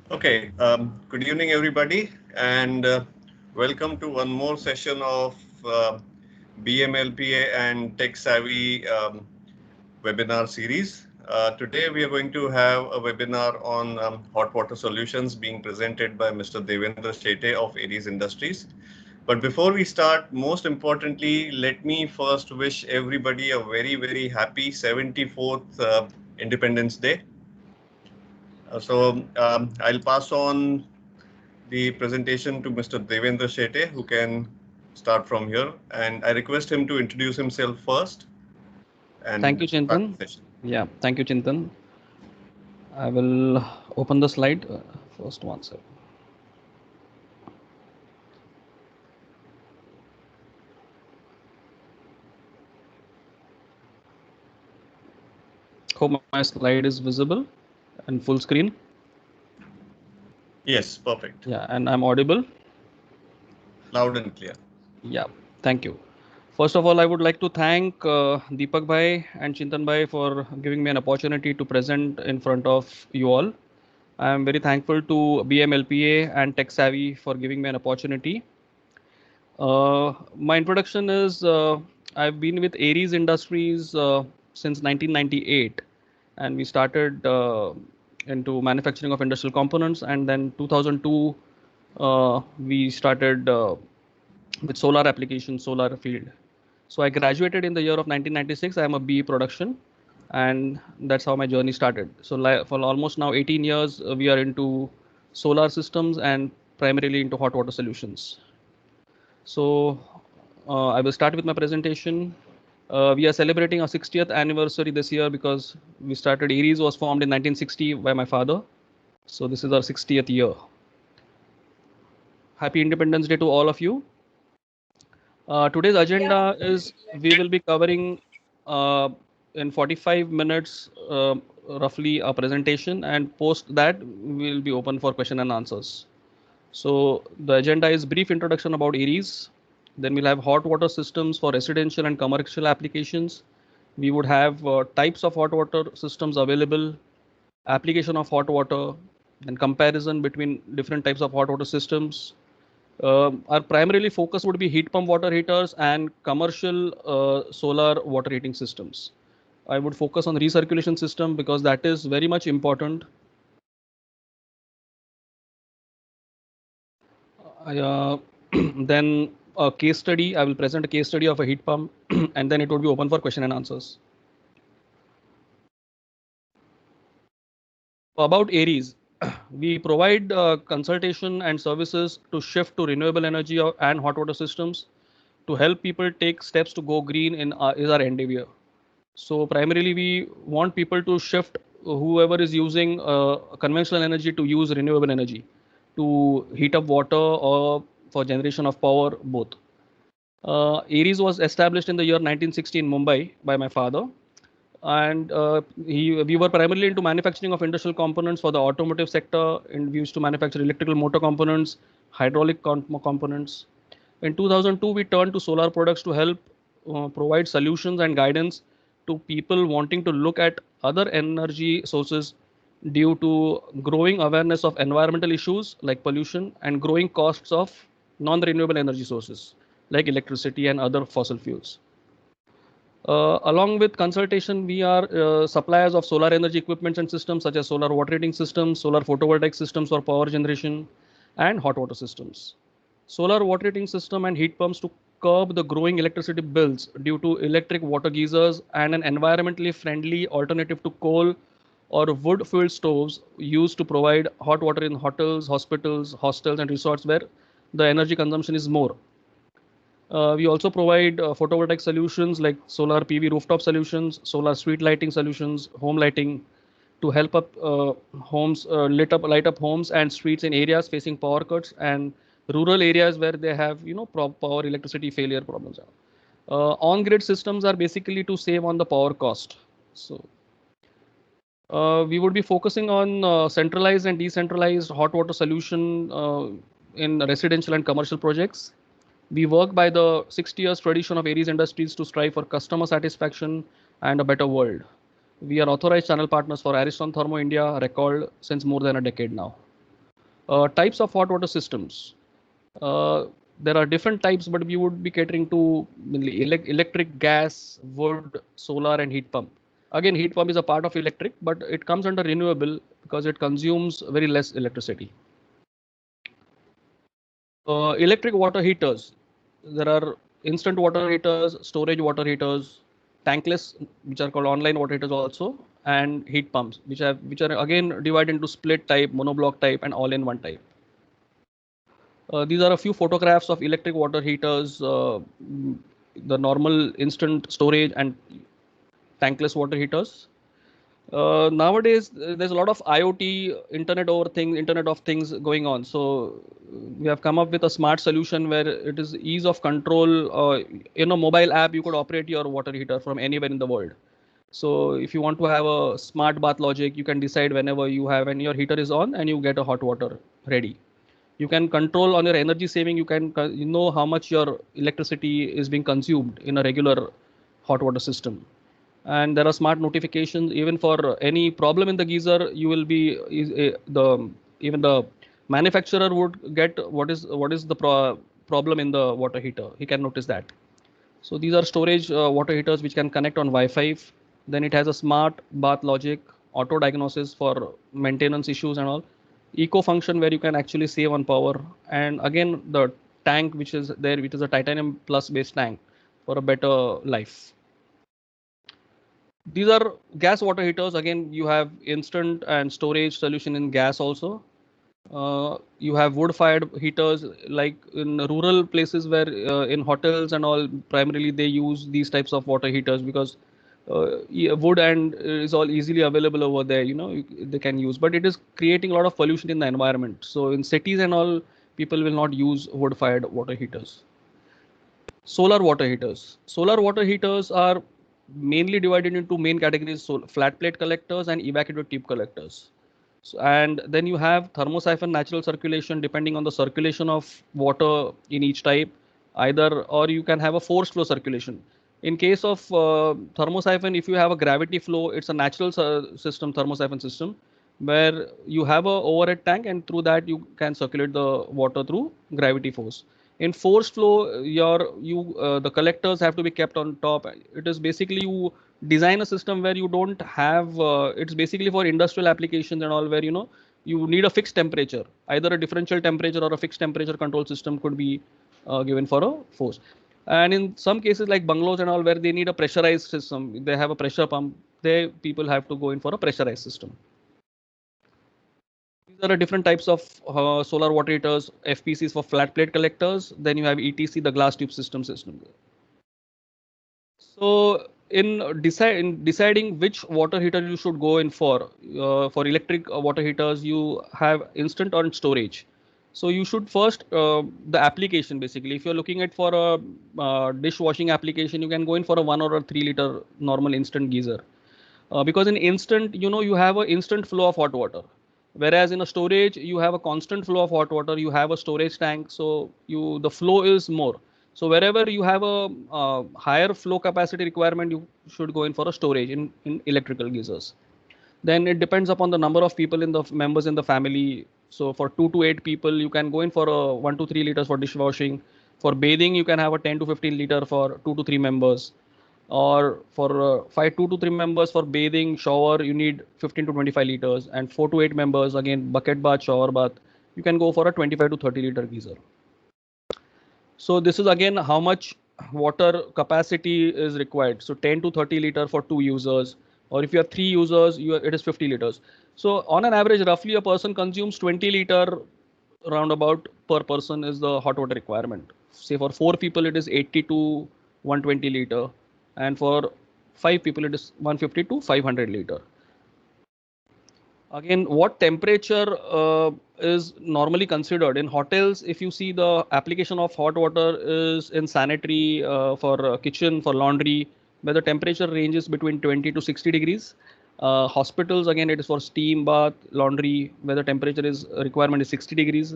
Okay, good evening, everybody, and welcome to one more session of BMLPA and Tech Savvy webinar series. Today, we are going to have a webinar on hot water solutions being presented by Mr. Devendra Shete of Aries Industries. But before we start, most importantly, let me first wish everybody a very, very happy 74th Independence Day. I'll pass on the presentation to Mr. Devendra Shete, who can start from here. And I request him to introduce himself first Thank you, and start Chintan. the session. Yeah, thank you, Chintan. I will open the slide. First one, sir. Hope my slide is visible and full screen. Yes, perfect. Yeah, and I'm audible. Loud and clear. Yeah, thank you. First of all, I would like to thank Deepak Bhai and Chintan Bhai for giving me an opportunity to present in front of you all. I am very thankful to BMLPA and Tech Savvy for giving me an opportunity. My introduction is I've been with Aries Industries since 1998, and we started into manufacturing of industrial components. And then 2002, we started with solar application, solar field. So I graduated in the year of 1996. I am a BE production, and that's how my journey started. So for almost now 18 years, we are into solar systems and primarily into hot water solutions. So I will start with my presentation. We are celebrating our 60th anniversary this year because we started. Aries was formed in 1960 by my father. So this is our 60th year. Happy Independence Day to all of you. Today's agenda is we will be covering uh, in 45 minutes roughly a presentation, and post that we will be open for question and answers. So the agenda is brief introduction about Aries. Then we'll have hot water systems for residential and commercial applications. We would have types of hot water systems available, application of hot water, and comparison between different types of hot water systems. Our primarily focus would be heat pump water heaters and commercial solar water heating systems. I would focus on recirculation system because that is very much important. I, then a case study. I will present a case study of a heat pump, and then it would be open for question and answers. About Aries, we provide consultation and services to shift to renewable energy and hot water systems to help people take steps to go green is our endeavor. So primarily, we want people to shift whoever is using conventional energy to use renewable energy to heat up water or for generation of power, both. Aries was established in the year 1960 in Mumbai by my father, and we were primarily into manufacturing of industrial components for the automotive sector, and we used to manufacture electrical motor components, hydraulic components. In 2002, we turned to solar products to help provide solutions and guidance to people wanting to look at other energy sources due to growing awareness of environmental issues like pollution and growing costs of non-renewable energy sources like electricity and other fossil fuels. Along with consultation, we are suppliers of solar energy equipments and systems such as solar water heating systems, solar photovoltaic systems for power generation, and hot water systems. Solar water heating system and heat pumps to curb the growing electricity bills due to electric water geysers and an environmentally friendly alternative to coal or wood fuel stoves used to provide hot water in hotels, hospitals, hostels, and resorts where the energy consumption is more. We also provide photovoltaic solutions like solar PV rooftop solutions, solar street lighting solutions, home lighting to help up homes, light up homes and streets in areas facing power cuts and rural areas where they have power electricity failure problems. On-grid systems are basically to save on the power cost. So we would be focusing on centralized and decentralized hot water solution in residential and commercial projects. We work by the 60 years tradition of Aries Industries to strive for customer satisfaction and a better world. We are authorized channel partners for Ariston Thermo India, recalled since more than a decade now. Types of hot water systems. There are different types, but we would be catering to mainly electric, gas, wood, solar, and heat pump. Again, heat pump is a part of electric, but it comes under renewable because it consumes very less electricity. Electric water heaters. There are instant water heaters, storage water heaters, tankless, which are called online water heaters also, and heat pumps, which are again divided into split type, monoblock type, and all-in-one type. These are a few photographs of electric water heaters, the normal instant storage and tankless water heaters. Nowadays, there's a lot of IoT, Internet of Things going on. So we have come up with a smart solution where it is ease of control. In a mobile app, you could operate your water heater from anywhere in the world. So if you want to have a smart bath logic, you can decide whenever you have and your heater is on and you get a hot water ready. You can control on your energy saving. You know how much your electricity is being consumed in a regular hot water system. And there are smart notifications even for any problem in the geyser. You will be the even the manufacturer would get what is the problem in the water heater. He can notice that. So these are storage water heaters which can connect on Wi-Fi. Then it has a smart bath logic, auto diagnosis for maintenance issues and all. Eco function where you can actually save on power. And again, the tank which is there, which is a titanium plus based tank for a better life. These are gas water heaters. Again, you have instant and storage solution in gas also. You have wood-fired heaters, like in rural places where in hotels and all, primarily they use these types of water heaters because wood and is all easily available over there. They can use, but it is creating a lot of pollution in the environment. So in cities and all, people will not use wood-fired water heaters. Solar water heaters. Solar water heaters are mainly divided into main categories: flat plate collectors and evacuated tube collectors. So, and then you have thermosiphon natural circulation, depending on the circulation of water in each type, either, or you can have a forced flow circulation. In case of thermosiphon, if you have a gravity flow, it's a natural system, thermosiphon system, where you have a overhead tank and through that you can circulate the water through gravity force. In forced flow, the collectors have to be kept on top. It is basically you design a system where you don't have it's basically for industrial applications and all, where you need a fixed temperature. Either a differential temperature or a fixed temperature control system could be given for a force. And in some cases like bungalows and all, where they need a pressurized system, they have a pressure pump, they people have to go in for a pressurized system. These are different types of solar water heaters. FPCs for flat plate collectors. Then you have ETC, the glass tube system. So in deciding which water heater you should go in for electric water heaters, you have instant or storage. So you should first the application basically. If you're looking at for a dishwashing application, you can go in for a 1 or a 3 liter normal instant geyser. Because in instant, you have an instant flow of hot water. Whereas in a storage, you have a constant flow of hot water. You have a storage tank, so the flow is more. So wherever you have a higher flow capacity requirement, you should go in for a storage in electrical geysers. Then it depends upon the number of people in the members in the family. So for 2 to 8 people, you can go in for a 1 to 3 liters for dishwashing. For bathing, you can have a 10 to 15 liter for 2 to 3 members. Or for 2 to 3 members for bathing, shower, you need 15 to 25 liters. And 4 to 8 members, again, bucket bath, shower bath, you can go for a 25 to 30 liter geyser. So this is again how much water capacity is required. So 10 to 30 liter for 2 users, or if you have 3 users, it is 50 liters. So on an average, roughly a person consumes 20 liter roundabout per person is the hot water requirement. Say for 4 people, it is 80 to 120 liter, and for 5 people, it is 150 to 500 liter. Again, what temperature is normally considered in hotels? If you see, the application of hot water is in sanitary, for kitchen, for laundry, where the temperature ranges between 20 to 60 degrees. Hospitals, again, it is for steam bath, laundry, where the temperature is requirement is 60 degrees.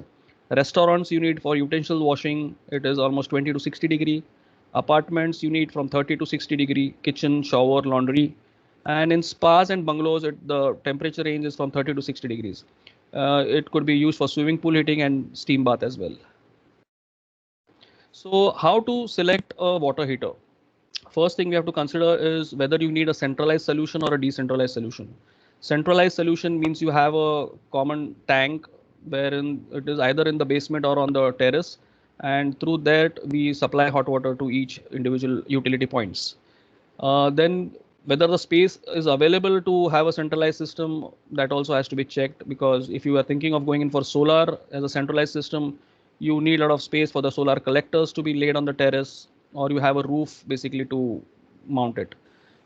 Restaurants, you need for utensil washing, it is almost 20 to 60 degree. Apartments, you need from 30 to 60 degree. Kitchen, shower, laundry. And in spas and bungalows, the temperature range is from 30 to 60 degrees. It could be used for swimming pool heating and steam bath as well. So how to select a water heater? First thing we have to consider is whether you need a centralized solution or a decentralized solution. Centralized solution means you have a common tank wherein it is either in the basement or on the terrace, and through that we supply hot water to each individual utility points. Then whether the space is available to have a centralized system, that also has to be checked, because if you are thinking of going in for solar as a centralized system, you need a lot of space for the solar collectors to be laid on the terrace, or you have a roof basically to mount it.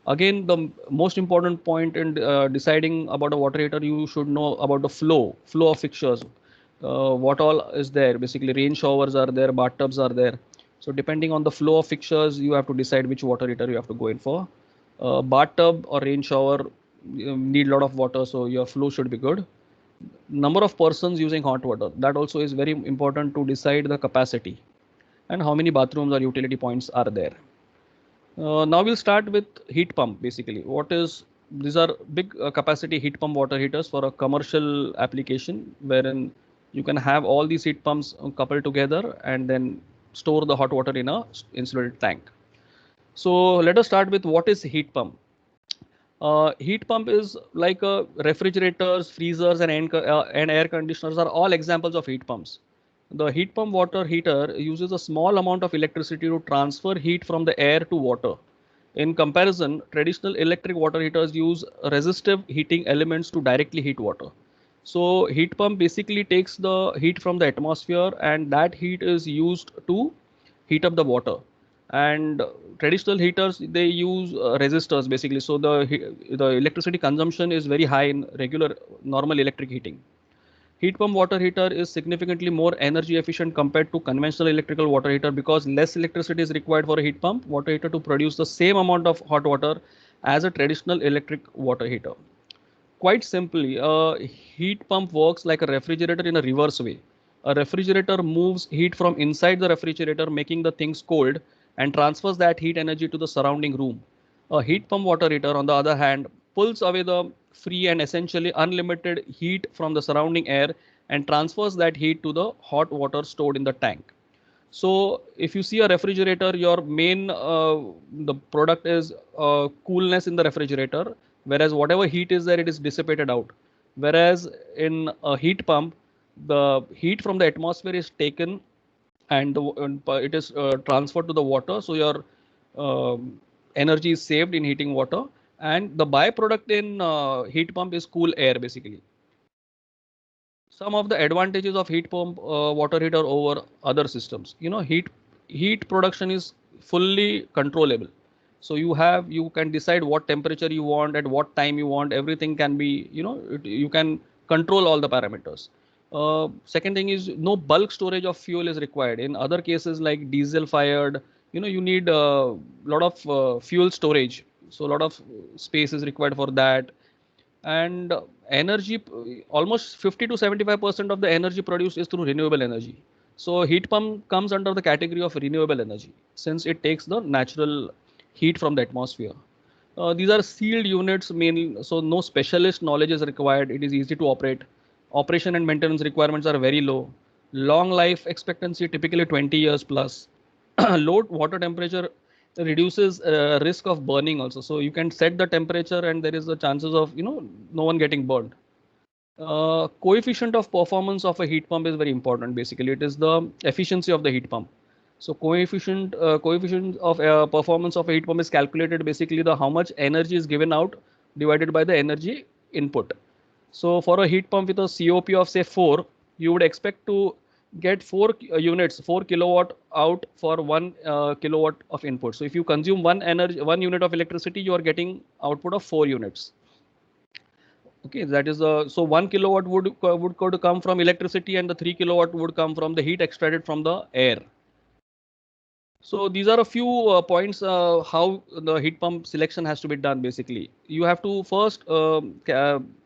Again, the most important point in deciding about a water heater, you should know about the flow of fixtures. What all is there? Basically, rain showers are there, bathtubs are there. So depending on the flow of fixtures, you have to decide which water heater you have to go in for. Bathtub or rain shower need a lot of water, so your flow should be good. Number of persons using hot water, that also is very important to decide the capacity and how many bathrooms or utility points are there. Now we'll start with heat pump. Basically, what is these are big capacity heat pump water heaters for a commercial application, wherein you can have all these heat pumps coupled together and then store the hot water in a insulated tank. So let us start with what is heat pump. Heat pump is like refrigerators, freezers, and air conditioners are all examples of heat pumps. The heat pump water heater uses a small amount of electricity to transfer heat from the air to water. In comparison, traditional electric water heaters use resistive heating elements to directly heat water. So heat pump basically takes the heat from the atmosphere, and that heat is used to heat up the water. And traditional heaters, they use resistors basically. So the electricity consumption is very high in regular normal electric heating. Heat pump water heater is significantly more energy efficient compared to conventional electrical water heater, because less electricity is required for a heat pump water heater to produce the same amount of hot water as a traditional electric water heater. Quite simply, a heat pump works like a refrigerator in a reverse way. A refrigerator moves heat from inside the refrigerator, making the things cold, and transfers that heat energy to the surrounding room. A heat pump water heater, on the other hand, pulls away the free and essentially unlimited heat from the surrounding air and transfers that heat to the hot water stored in the tank. So if you see a refrigerator, your main the product is coolness in the refrigerator, whereas whatever heat is there, it is dissipated out. Whereas in a heat pump, the heat from the atmosphere is taken and it is transferred to the water. So your energy is saved in heating water, and the byproduct in heat pump is cool air basically. Some of the advantages of heat pump water heater over other systems, heat production is fully controllable. So you can decide what temperature you want, at what time you want. Everything can be, you can control all the parameters. Second thing is no bulk storage of fuel is required. In other cases like diesel fired, you need a lot of fuel storage, so a lot of space is required for that. And energy, almost 50 to 75% of the energy produced is through renewable energy. So heat pump comes under the category of renewable energy, since it takes the natural heat from the atmosphere. These are sealed units mainly, so no specialist knowledge is required. It is easy to operate. Operation and maintenance requirements are very low. Long life expectancy, typically 20 years plus. Low water temperature reduces risk of burning also. So you can set the temperature and there is the chances of, no one getting burned. Coefficient of performance of a heat pump is very important. Basically, it is the efficiency of the heat pump. So coefficient of performance of a heat pump is calculated basically the how much energy is given out divided by the energy input. So for a heat pump with a COP of say 4, you would expect to get 4 units, 4 kilowatt out for 1 kilowatt of input. So if you consume 1 unit of electricity, you are getting output of 4 units. Okay, that is so 1 kilowatt would come from electricity, and the 3 kilowatt would come from the heat extracted from the air. So these are a few points how the heat pump selection has to be done. Basically, you have to first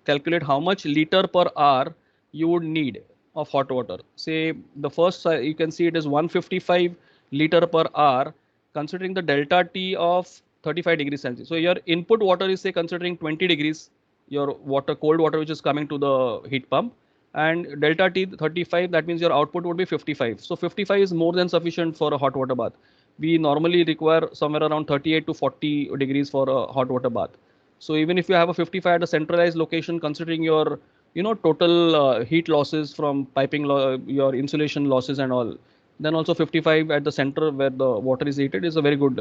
calculate how much liter per hour you would need of hot water. Say the first you can see it is 155 liter per hour, considering the delta T of 35 degrees Celsius. So your input water is say considering 20 degrees, your water, cold water which is coming to the heat pump, and delta T 35, that means your output would be 55. So 55 is more than sufficient for a hot water bath. We normally require somewhere around 38 to 40 degrees for a hot water bath. So even if you have a 55 at a centralized location, considering your total heat losses from piping, your insulation losses and all, then also 55 at the center where the water is heated is a very good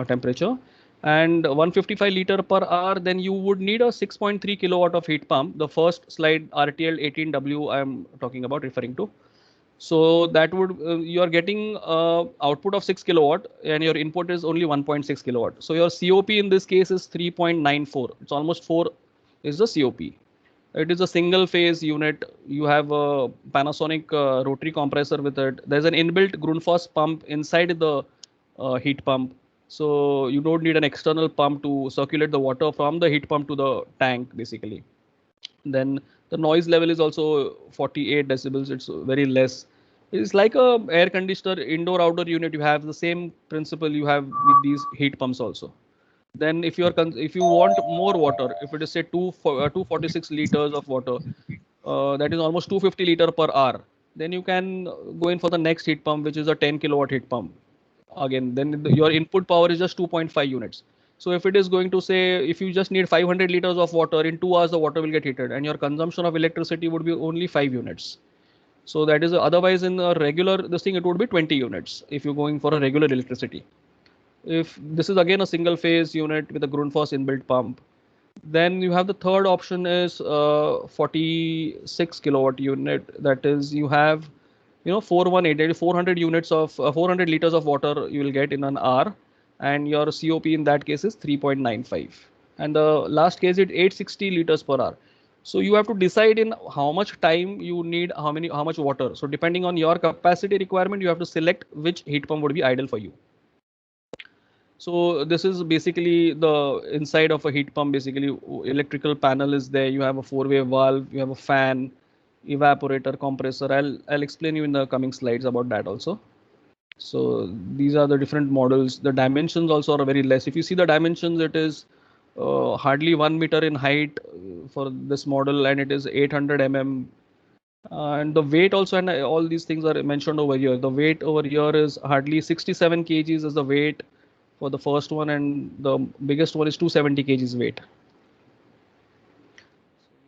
temperature. And 155 liter per hour, then you would need a 6.3 kilowatt of heat pump. The first slide RTL 18W I'm talking about, referring to. So that would you are getting output of 6 kilowatt and your input is only 1.6 kilowatt. So your COP in this case is 3.94. It's almost 4 is the COP. It is a single phase unit. You have a Panasonic rotary compressor with it. There's an inbuilt Grundfos pump inside the heat pump. So you don't need an external pump to circulate the water from the heat pump to the tank basically. Then the noise level is also 48 decibels. It's very less. It's like a air conditioner indoor outdoor unit. You have the same principle you have with these heat pumps also. Then if you want more water, if it is say 246 liters of water, that is almost 250 liter per hour, then you can go in for the next heat pump, which is a 10 kilowatt heat pump. Again, then your input power is just 2.5 units. So if it is going to say, if you just need 500 liters of water, in 2 hours the water will get heated, and your consumption of electricity would be only 5 units. So that is otherwise in a regular this thing it would be 20 units if you're going for a regular electricity. If this is again a single phase unit with a Grundfos inbuilt pump, then you have the third option is 46 kilowatt unit. That is you have 418 400 units of 400 liters of water you will get in an hour, and your COP in that case is 3.95, and the last case is 860 liters per hour. So you have to decide in how much time you need how much water. So depending on your capacity requirement, you have to select which heat pump would be ideal for you. So this is basically the inside of a heat pump. Basically, electrical panel is there. You have a four-way valve. You have a fan, evaporator, compressor. I'll explain you in the coming slides about that also. So these are the different models. The dimensions also are very less. If you see the dimensions, it is hardly 1 meter in height for this model, and it is 800 mm. And the weight also, and all these things are mentioned over here. The weight over here is hardly 67 kgs is the weight for the first one, and the biggest one is 270 kgs weight.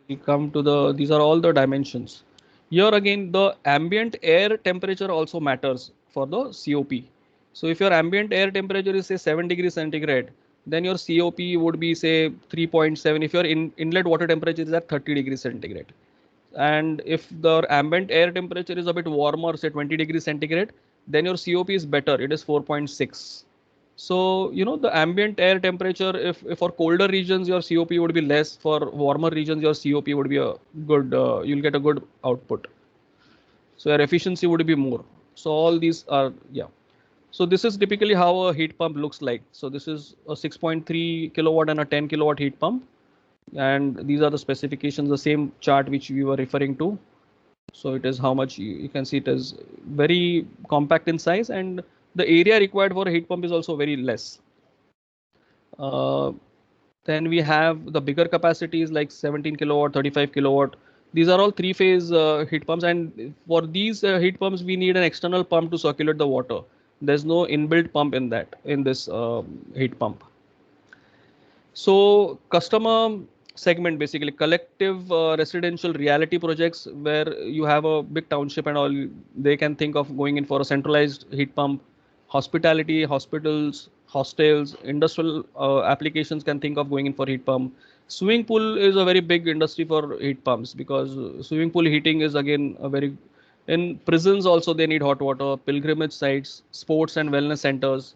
We come to these are all the dimensions. Here again, the ambient air temperature also matters for the COP. So if your ambient air temperature is say 7 degrees centigrade, then your COP would be say 3.7 if your inlet water temperature is at 30 degrees centigrade. And if the ambient air temperature is a bit warmer, say 20 degrees centigrade, then your COP is better. It is 4.6. So, the ambient air temperature, if for colder regions, your COP would be less. For warmer regions, your COP would be a good, you'll get a good output. So your efficiency would be more. So all these are, yeah. So this is typically how a heat pump looks like. So this is a 6.3 kilowatt and a 10 kilowatt heat pump. And these are the specifications, the same chart which we were referring to. So it is how much you can see it is very compact in size, and the area required for a heat pump is also very less. Then we have the bigger capacities like 17 kilowatt, 35 kilowatt. These are all three-phase heat pumps, and for these heat pumps, we need an external pump to circulate the water. There's no inbuilt pump in this heat pump. So customer segment, basically collective residential reality projects where you have a big township and all, they can think of going in for a centralized heat pump. Hospitality, hospitals, hostels, industrial applications can think of going in for heat pump. Swimming pool is a very big industry for heat pumps because swimming pool heating is again a very, in prisons also they need hot water, pilgrimage sites, sports and wellness centers.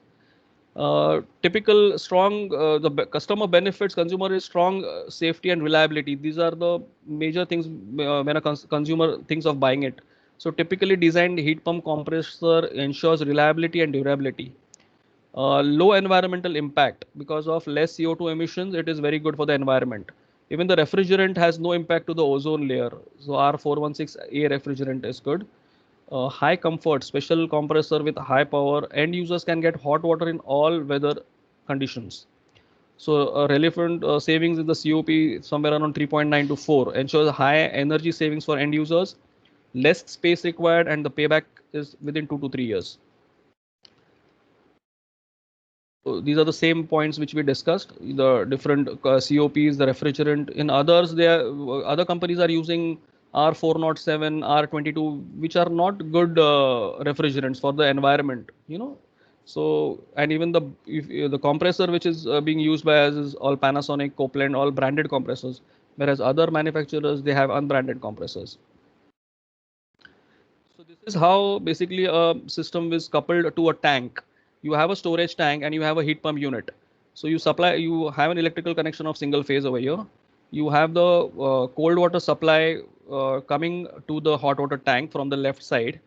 Typical strong the customer benefits consumer is strong safety and reliability. These are the major things when a consumer thinks of buying it. So typically designed heat pump compressor ensures reliability and durability. Low environmental impact because of less CO2 emissions. It is very good for the environment. Even the refrigerant has no impact to the ozone layer. So R416A refrigerant is good. High comfort, special compressor with high power. End users can get hot water in all weather conditions. So relevant savings in the COP somewhere around 3.9 to 4 ensures high energy savings for end users, less space required, and the payback is within 2 to 3 years. So these are the same points which we discussed. The different COPs, the refrigerant. In others, other companies are using R407, R22, which are not good refrigerants for the environment. So, and even the compressor which is being used by us is all Panasonic, Copeland, all branded compressors, whereas other manufacturers they have unbranded compressors. So this is how basically a system is coupled to a tank. You have a storage tank and you have a heat pump unit. So you have an electrical connection of single phase over here. You have the cold water supply coming to the hot water tank from the left side.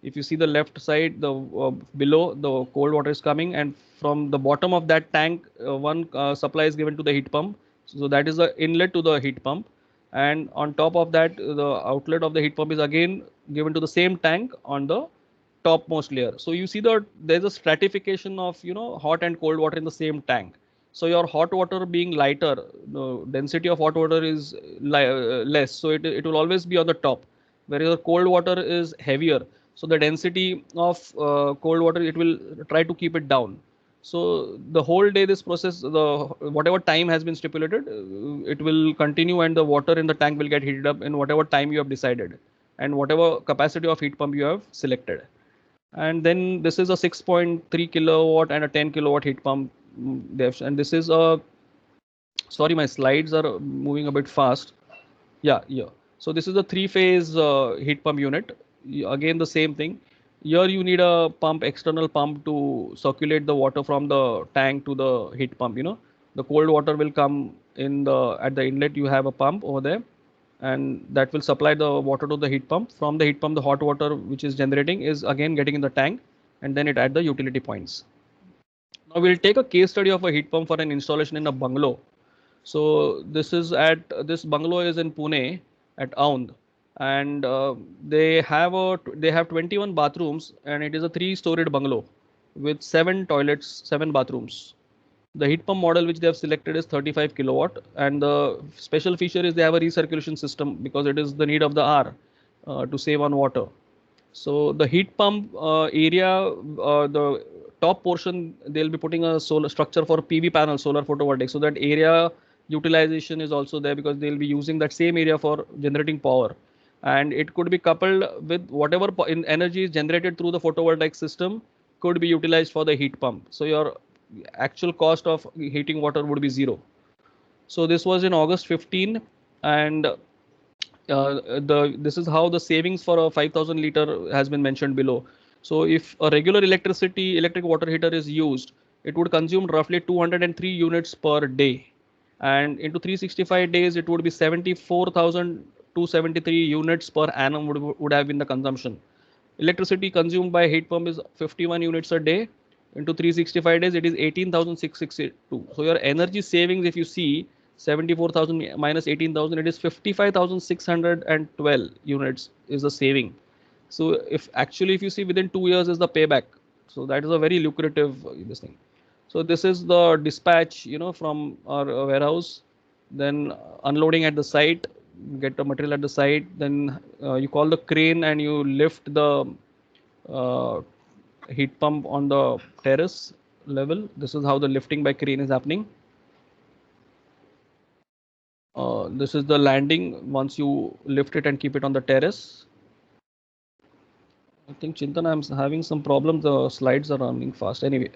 If you see the left side, the below the cold water is coming, and from the bottom of that tank, one supply is given to the heat pump. So that is the inlet to the heat pump, and on top of that, the outlet of the heat pump is again given to the same tank on the topmost layer. So you see that there's a stratification of hot and cold water in the same tank. So your hot water being lighter, the density of hot water is less, so it will always be on the top, whereas the cold water is heavier, so the density of cold water, it will try to keep it down. So the whole day this process, the whatever time has been stipulated, it will continue, and the water in the tank will get heated up in whatever time you have decided and whatever capacity of heat pump you have selected. And then this is a 6.3 kilowatt and a 10 kilowatt heat pump. And this is a, sorry, my slides are moving a bit fast. Yeah. So this is a three-phase heat pump unit. Again, the same thing. Here you need a pump, external pump, to circulate the water from the tank to the heat pump. The cold water will come at the inlet. You have a pump over there, and that will supply the water to the heat pump. From the heat pump, the hot water which is generating is again getting in the tank, and then it at the utility points. Now we'll take a case study of a heat pump for an installation in a bungalow. So this bungalow is in Pune at Aund, and they have 21 bathrooms, and it is a 3-storied bungalow with 7 toilets, 7 bathrooms. The heat pump model which they have selected is 35 kilowatt, and the special feature is they have a recirculation system because it is the need of the hour to save on water. So the heat pump area, the top portion, they'll be putting a solar structure for PV panel, solar photovoltaic. So that area utilization is also there because they'll be using that same area for generating power. And it could be coupled with whatever energy is generated through the photovoltaic system could be utilized for the heat pump. So your actual cost of heating water would be zero. So this was in August 15, and this is how the savings for a 5,000 liter has been mentioned below. So if a regular electric water heater is used, it would consume roughly 203 units per day, and into 365 days it would be 74,273 units per annum would have been the consumption. Electricity consumed by heat pump is 51 units a day. Into 365 days, it is 18,662. So your energy savings, if you see 74,000 minus 18,000, it is 55,612 units is the saving. So if you see within 2 years is the payback. So that is a very lucrative this thing. So this is the dispatch, from our warehouse, then unloading at the site, get the material at the site, then you call the crane and you lift the heat pump on the terrace level. This is how the lifting by crane is happening. This is the landing once you lift it and keep it on the terrace. I think Chintan, I'm having some problems. The slides are running fast. Anyway,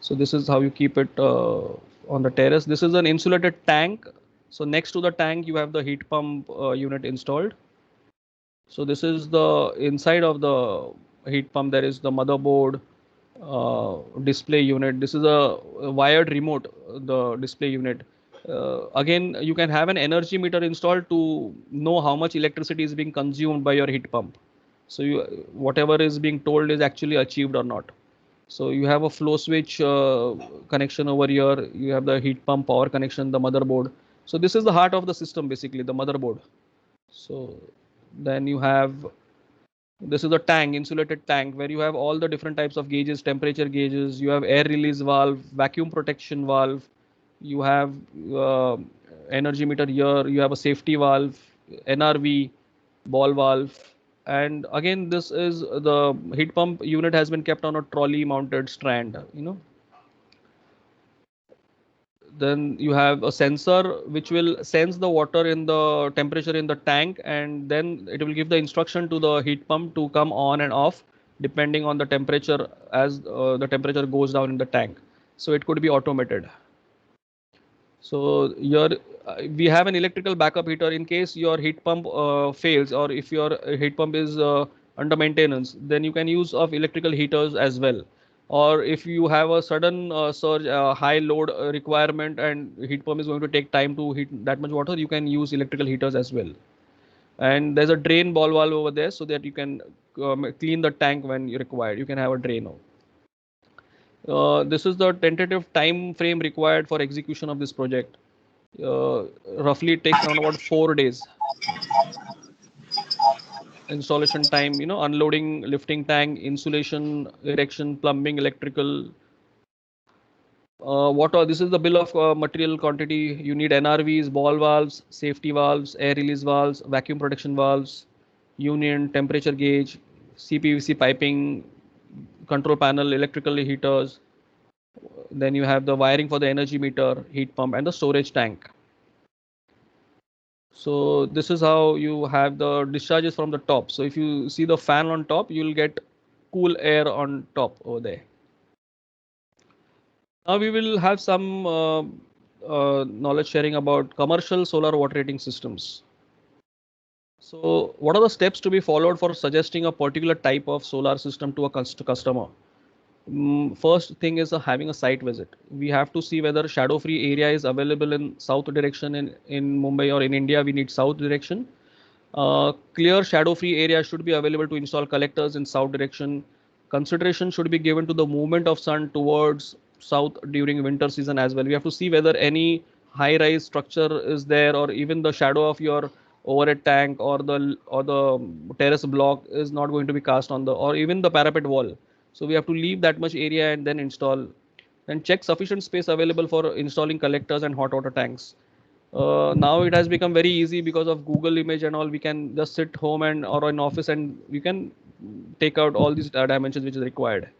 so this is how you keep it on the terrace. This is an insulated tank. So next to the tank, you have the heat pump unit installed. So this is the inside of the heat pump. There is the motherboard, display unit. This is a wired remote, the display unit. Again, you can have an energy meter installed to know how much electricity is being consumed by your heat pump. So whatever is being told is actually achieved or not. So you have a flow switch connection over here. You have the heat pump power connection, the motherboard. So this is the heart of the system, basically the motherboard. So then you have, this is the tank, insulated tank, where you have all the different types of gauges, temperature gauges. You have air release valve, vacuum protection valve, You have energy meter here, you have a safety valve, NRV, ball valve, and again this is the heat pump unit has been kept on a trolley mounted strand, you know. Then you have a sensor which will sense the water in the temperature in the tank, and then it will give the instruction to the heat pump to come on and off depending on the temperature as the temperature goes down in the tank. So it could be automated. So your we have an electrical backup heater in case your heat pump fails, or if your heat pump is under maintenance, then you can use of electrical heaters as well. Or if you have a sudden surge, high load requirement, and heat pump is going to take time to heat that much water, you can use electrical heaters as well. And there's a drain ball valve over there so that you can clean the tank when you required. You can have a drain. This is the tentative time frame required for execution of this project. Roughly it takes around about 4 days. Installation time, you know, unloading, lifting tank, insulation, erection, plumbing, electrical. Water, this is the bill of material quantity. You need NRVs, ball valves, safety valves, air release valves, vacuum protection valves, union, temperature gauge, CPVC piping, control panel, electrical heaters. Then you have the wiring for the energy meter, heat pump, and the storage tank. So this is how you have the discharges from the top. So if you see the fan on top, you'll get cool air on top over there. Now we will have some knowledge sharing about commercial solar water heating systems. So what are the steps to be followed for suggesting a particular type of solar system to a customer? First thing is having a site visit. We have to see whether shadow free area is available in south direction in Mumbai, or in India we need south direction. Clear shadow free area should be available to install collectors in south direction. Consideration should be given to the movement of sun towards south during winter season as well. We have to see whether any high rise structure is there, or even the shadow of your overhead tank or the terrace block is not going to be cast on the, or even the parapet wall. So we have to leave that much area and then install. Then check sufficient space available for installing collectors and hot water tanks. Now it has become very easy because of Google image and all. We can just sit home and or in office and you can take out all these dimensions which is required.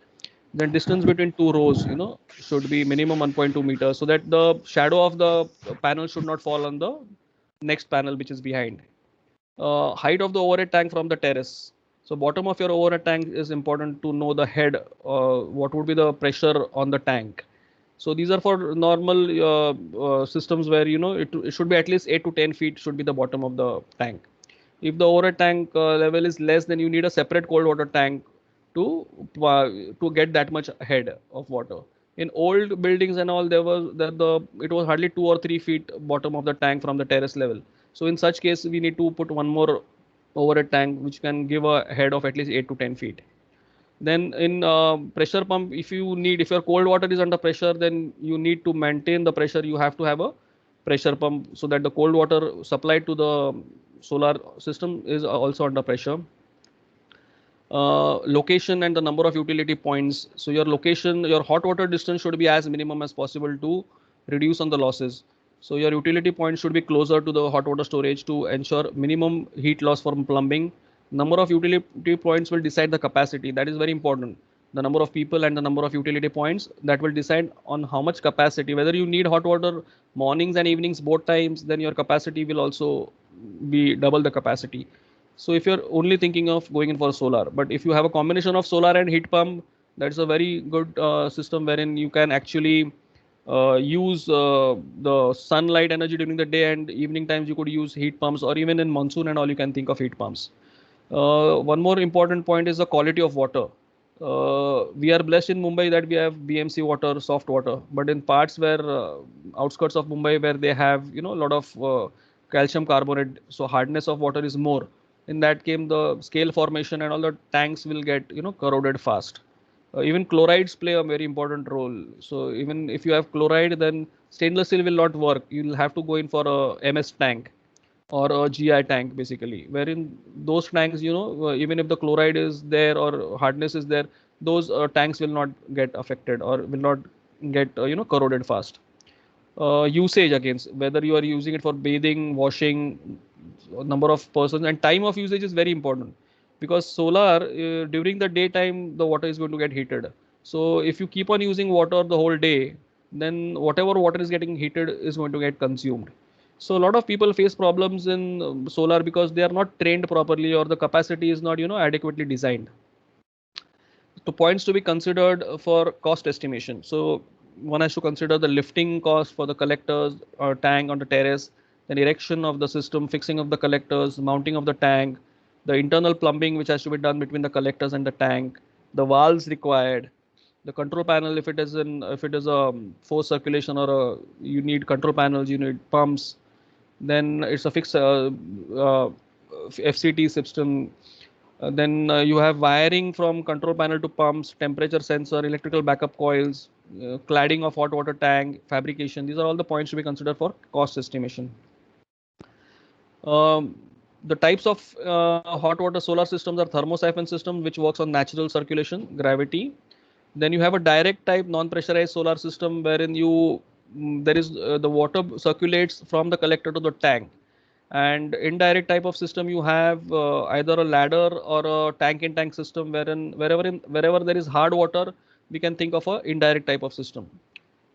Then distance between two rows, you know, should be minimum 1.2 meters, so that the shadow of the panel should not fall on the next panel which is behind. Height of the overhead tank from the terrace. So bottom of your overhead tank is important to know the head. What would be the pressure on the tank? So these are for normal systems where, you know, it should be at least 8 to 10 feet should be the bottom of the tank. If the overhead tank level is less, then you need a separate cold water tank to get that much head of water. In old buildings and all, there was it was hardly 2 or 3 feet bottom of the tank from the terrace level. So in such case, we need to put one more overhead tank which can give a head of at least 8 to 10 feet. Then in pressure pump, if your cold water is under pressure, then you need to maintain the pressure. You have to have a pressure pump so that the cold water supplied to the solar system is also under pressure. Location and the number of utility points. So your location, your hot water distance should be as minimum as possible to reduce on the losses. So your utility point should be closer to the hot water storage to ensure minimum heat loss from plumbing. Number of utility points will decide the capacity. That is very important. The number of people and the number of utility points that will decide on how much capacity. Whether you need hot water mornings and evenings both times, then your capacity will also be double the capacity. So if you're only thinking of going in for solar, but if you have a combination of solar and heat pump, that's a very good system wherein you can actually use the sunlight energy during the day, and evening times you could use heat pumps, or even in monsoon and all you can think of heat pumps. One more important point is the quality of water. We are blessed in Mumbai that we have BMC water, soft water, but in parts where outskirts of Mumbai where they have, you know, a lot of calcium carbonate, so hardness of water is more. In that case, the scale formation and all the tanks will get, you know, corroded fast. Even chlorides play a very important role. So even if you have chloride, then stainless steel will not work. You'll have to go in for a MS tank or a GI tank basically, wherein those tanks, you know, even if the chloride is there or hardness is there, those tanks will not get affected or will not get, you know, corroded fast. usage against whether you are using it for bathing, washing, number of persons, and time of usage is very important, because solar during the daytime the water is going to get heated. So if you keep on using water the whole day, then whatever water is getting heated is going to get consumed. So a lot of people face problems in solar because they are not trained properly, or the capacity is not adequately designed. The points to be considered for cost estimation. So one has to consider the lifting cost for the collectors or tank on the terrace, then erection of the system, fixing of the collectors, mounting of the tank, the internal plumbing which has to be done between the collectors and the tank, the valves required, the control panel if it is a forced circulation, or you need control panels, you need pumps, then it's a fixed FCT system. Then you have wiring from control panel to pumps, temperature sensor, electrical backup coils, cladding of hot water tank, fabrication. These are all the points to be considered for cost estimation. Um, the types of hot water solar systems are thermosiphon system, which works on natural circulation, gravity. Then you have a direct type non-pressurized solar system, wherein there is the water circulates from the collector to the tank. And indirect type of system, you have either a ladder or a tank in tank system, wherein wherever there is hard water, we can think of a indirect type of system.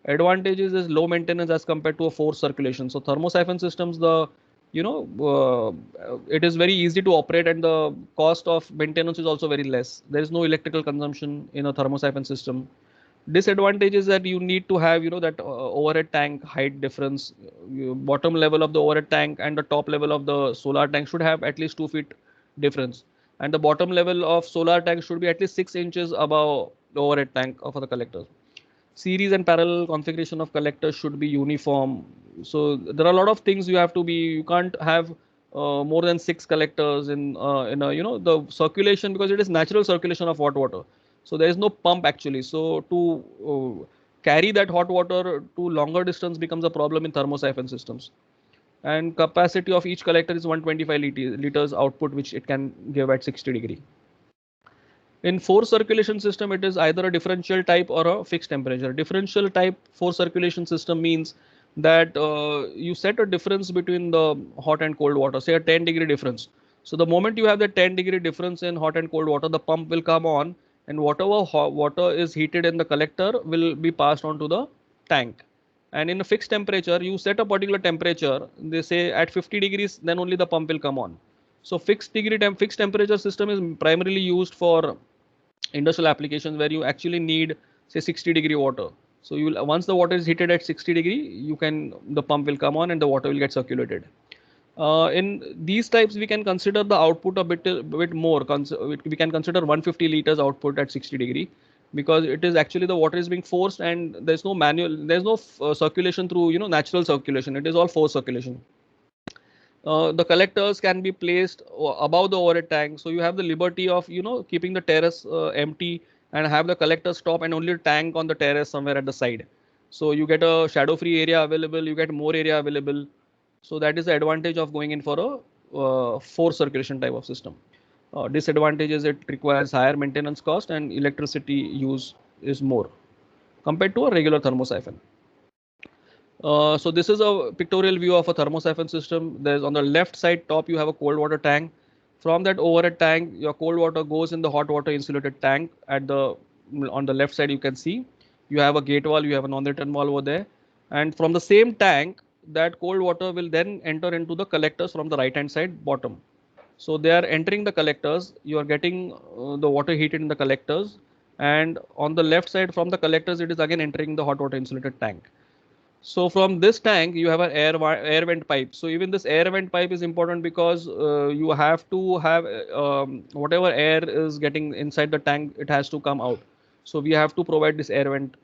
Advantages is low maintenance as compared to a forced circulation. So thermosiphon systems, it is very easy to operate, and the cost of maintenance is also very less. There is no electrical consumption in a thermosiphon system. Disadvantage is that you need to have that overhead tank height difference. Bottom level of the overhead tank and the top level of the solar tank should have at least 2 feet difference, and the bottom level of solar tank should be at least 6 inches above the overhead tank of the collectors. Series and parallel configuration of collectors should be uniform. So there are a lot of things you can't have more than 6 collectors in a the circulation, because it is natural circulation of hot water. So there is no pump actually. So to carry that hot water to longer distance becomes a problem in thermosiphon systems. And capacity of each collector is 125 liters output, which it can give at 60 degree. In forced circulation system, it is either a differential type or a fixed temperature. Differential type forced circulation system means that you set a difference between the hot and cold water, say a 10-degree difference. So the moment you have the 10-degree difference in hot and cold water, the pump will come on, and whatever hot water is heated in the collector will be passed on to the tank. And in a fixed temperature, you set a particular temperature, they say at 50 degrees, then only the pump will come on. So fixed temperature system is primarily used for industrial applications, where you actually need say 60-degree water. So you will, once the water is heated at 60-degree, the pump will come on and the water will get circulated. In these types, we can consider the output a bit more. We can consider 150 liters output at 60-degree, because it is actually the water is being forced, and there's no circulation through natural circulation. It is all forced circulation. The collectors can be placed above the overhead tank, so you have the liberty of keeping the terrace empty, and have the collector stop and only tank on the terrace somewhere at the side. So you get a shadow free area available, you get more area available. So that is the advantage of going in for a forced circulation type of system. Disadvantage is it requires higher maintenance cost, and electricity use is more compared to a regular thermosiphon. So this is a pictorial view of a thermosiphon system. There's on the left side top, you have a cold water tank. From that overhead tank, your cold water goes in the hot water insulated tank. On the left side, you can see you have a gate valve, you have a non-return valve over there. And from the same tank, that cold water will then enter into the collectors from the right hand side bottom. So they are entering the collectors. You are getting the water heated in the collectors. And on the left side from the collectors, it is again entering the hot water insulated tank. So from this tank, you have an air vent pipe. So even this air vent pipe is important, because you have to have whatever air is getting inside the tank, it has to come out. So we have to provide this air vent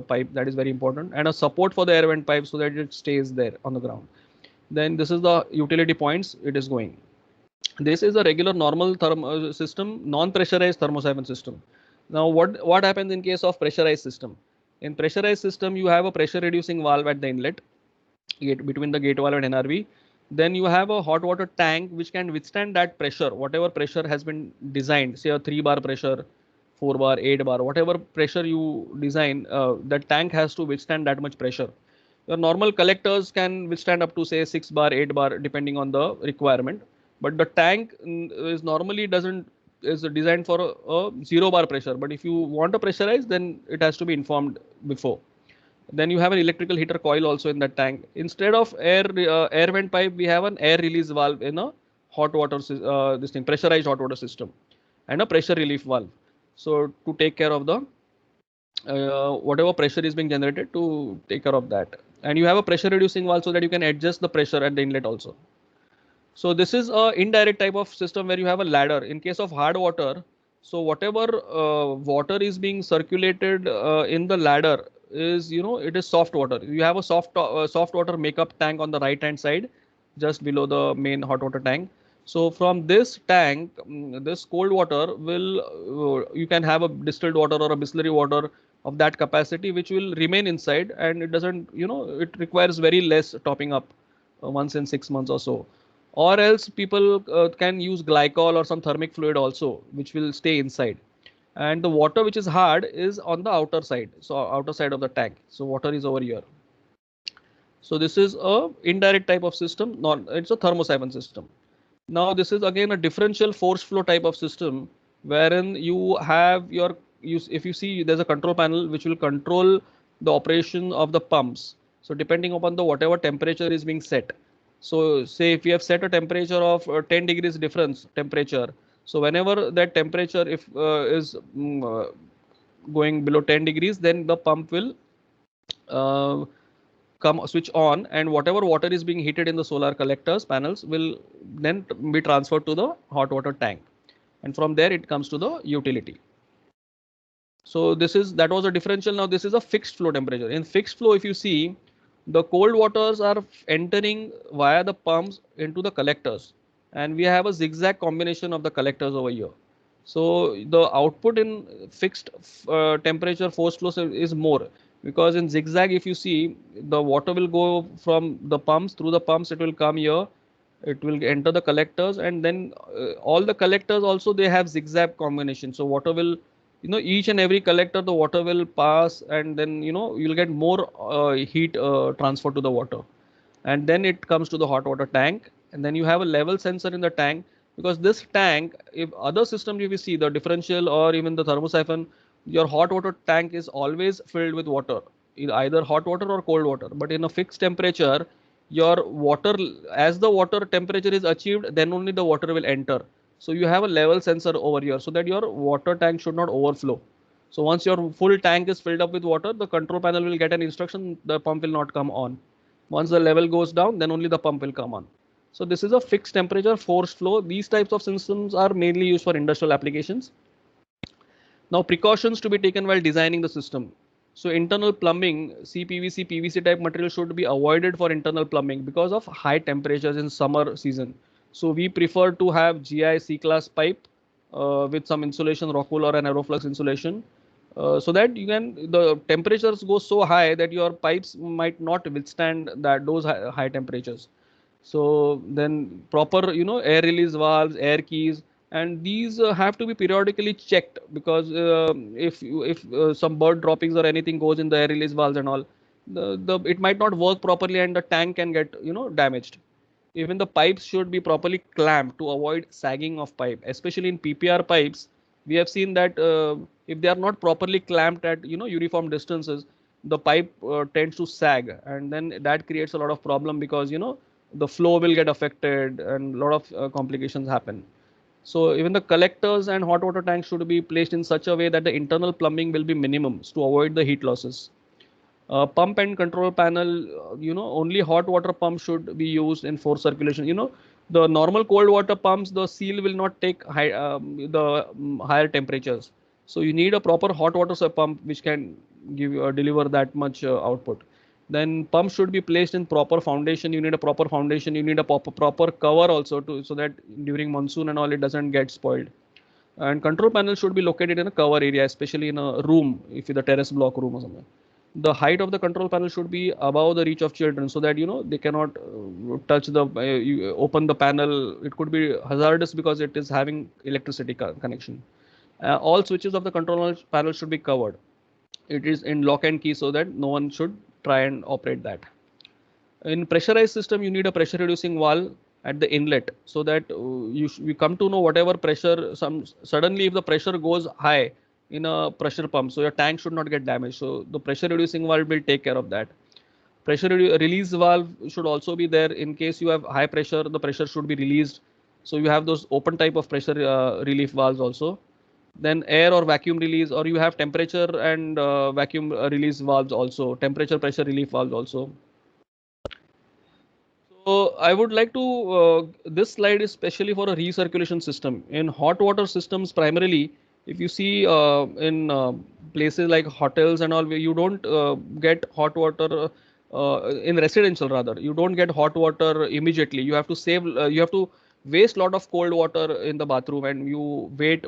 pipe. That is very important, and a support for the air vent pipe so that it stays there on the ground. Then this is the utility points it is going. This is a regular normal system, non-pressurized thermosiphon system. Now what happens in case of pressurized system? In pressurized system, you have a pressure reducing valve at the inlet between the gate valve and NRV. Then you have a hot water tank which can withstand that pressure, whatever pressure has been designed, say a 3-bar pressure, 4-bar, 8-bar, whatever pressure you design, the tank has to withstand that much pressure. Your normal collectors can withstand up to say 6 bar, 8 bar, depending on the requirement. But the tank is normally is designed for a 0 bar pressure. But if you want to pressurize, then it has to be informed before. Then you have an electrical heater coil also in that tank. Instead of air vent pipe, we have an air release valve in a hot water this thing pressurized hot water system, and a pressure relief valve. So to take care of the whatever pressure is being generated, to take care of that. And you have a pressure reducing valve so that you can adjust the pressure at the inlet also. So this is a indirect type of system where you have a ladder. In case of hard water, so whatever water is being circulated in the ladder is, it is soft water. You have a soft water makeup tank on the right hand side, just below the main hot water tank. So from this tank, this cold water will, you can have a distilled water or a Bisleri water of that capacity, which will remain inside, and it doesn't, it requires very less topping up once in 6 months or so. Or else people can use glycol or some thermic fluid also, which will stay inside. And the water which is hard is on the outer side, so outer side of the tank. So water is over here. So this is a indirect type of system, not it's a thermosiphon system. Now this is again a differential force flow type of system, wherein you have your if you see, there's a control panel which will control the operation of the pumps. So depending upon the whatever temperature is being set. So say if we have set a temperature of 10 degrees difference temperature. So whenever that temperature if is going below 10 degrees, then the pump will come switch on, and whatever water is being heated in the solar collectors panels will then be transferred to the hot water tank, and from there it comes to the utility. So that was a differential. Now this is a fixed flow temperature. In fixed flow, if you see, the cold waters are entering via the pumps into the collectors, and we have a zigzag combination of the collectors over here. So the output in fixed temperature force flow is more, because in zigzag, if you see, the water will go from the pumps, through the pumps it will come here, it will enter the collectors, and then all the collectors also, they have zigzag combination. So water will, each and every collector, the water will pass, and then you'll get more heat transfer to the water, and then it comes to the hot water tank. And then you have a level sensor in the tank, because this tank, if other systems, if you see the differential or even the thermosiphon, your hot water tank is always filled with water, either hot water or cold water. But in a fixed temperature, your water, as the water temperature is achieved, then only the water will enter. So you have a level sensor over here, so that your water tank should not overflow. So once your full tank is filled up with water, the control panel will get an instruction, the pump will not come on. Once the level goes down, then only the pump will come on. So this is a fixed temperature forced flow. These types of systems are mainly used for industrial applications. Now precautions to be taken while designing the system. So internal plumbing, CPVC, PVC type material should be avoided for internal plumbing because of high temperatures in summer season. So we prefer to have GI C-class pipe with some insulation, rock wool or an aeroflux insulation, so that the temperatures go so high that your pipes might not withstand those high temperatures. So then proper, air release valves, air keys, and these have to be periodically checked, because if some bird droppings or anything goes in the air release valves and all, it might not work properly, and the tank can get damaged. Even the pipes should be properly clamped to avoid sagging of pipe, especially in PPR pipes. We have seen that if they are not properly clamped at uniform distances, the pipe tends to sag, and then that creates a lot of problem, because the flow will get affected and a lot of complications happen. So even the collectors and hot water tanks should be placed in such a way that the internal plumbing will be minimum to avoid the heat losses. Pump and control panel, only hot water pump should be used in forced circulation. The normal cold water pumps, the seal will not take higher temperatures. So you need a proper hot water pump which can deliver that much output. Then pump should be placed in proper foundation. You need a proper foundation. You need a proper cover also, so that during monsoon and all it doesn't get spoiled. And control panel should be located in a cover area, especially in a room, if it's a terrace block room or something. The height of the control panel should be above the reach of children, so that they cannot touch you open the panel. It could be hazardous because it is having electricity connection. All switches of the control panel should be covered. It is in lock and key, so that no one should try and operate that. In pressurized system, you need a pressure reducing valve at the inlet, so that you come to know whatever pressure, suddenly if the pressure goes high in a pressure pump, so your tank should not get damaged. So the pressure reducing valve will take care of that. Pressure release valve should also be there in case you have high pressure, the pressure should be released. So you have those open type of pressure relief valves also. Then air or vacuum release, or you have temperature and vacuum release valves also, temperature pressure relief valves also. So I would like to, this slide is specially for a recirculation system. In hot water systems, primarily, if you see places like hotels and all, where you don't get hot water in residential rather, you don't get hot water immediately. You have to save, you have to waste a lot of cold water in the bathroom, and you wait,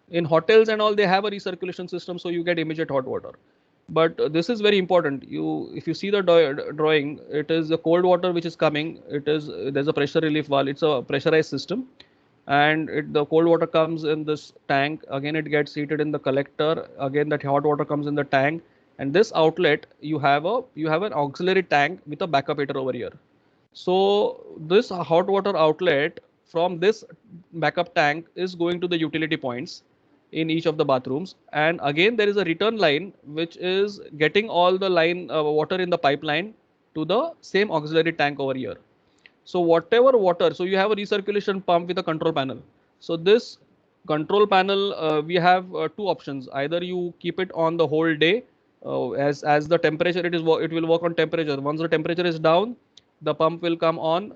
in hotels and all, they have a recirculation system, so you get immediate hot water. But this is very important. If you see the drawing, it is the cold water which is coming. There's a pressure relief valve. It's a pressurized system, and the cold water comes in this tank. Again, it gets heated in the collector. Again, that hot water comes in the tank, and this outlet, you have an auxiliary tank with a backup heater over here. So this hot water outlet from this backup tank is going to the utility points in each of the bathrooms, and again there is a return line which is getting all the line water in the pipeline to the same auxiliary tank over here. So whatever water, so you have a recirculation pump with a control panel. So this control panel, we have two options. Either you keep it on the whole day, as the temperature, it will work on temperature. Once the temperature is down, the pump will come on.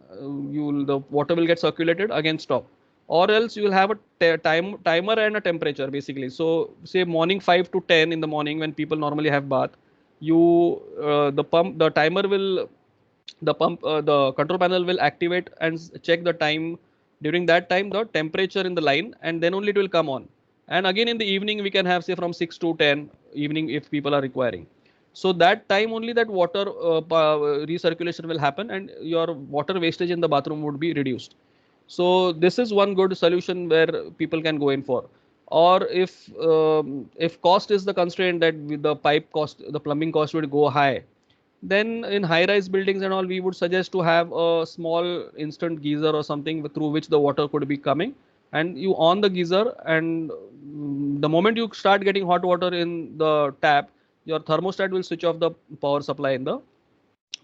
The water will get circulated, again stop. Or else you will have a timer and a temperature basically. So say morning 5 to 10 in the morning, when people normally have bath, the timer will, the control panel will activate and check the time. During that time, the temperature in the line, and then only it will come on. And again in the evening, we can have say from 6 to 10 evening if people are requiring. So that time only, that water recirculation will happen, and your water wastage in the bathroom would be reduced. So this is one good solution where people can go in for. Or if cost is the constraint, that with the pipe cost, the plumbing cost would go high, then in high-rise buildings and all, we would suggest to have a small instant geyser or something through which the water could be coming. And you on the geyser, and the moment you start getting hot water in the tap, your thermostat will switch off the power supply in the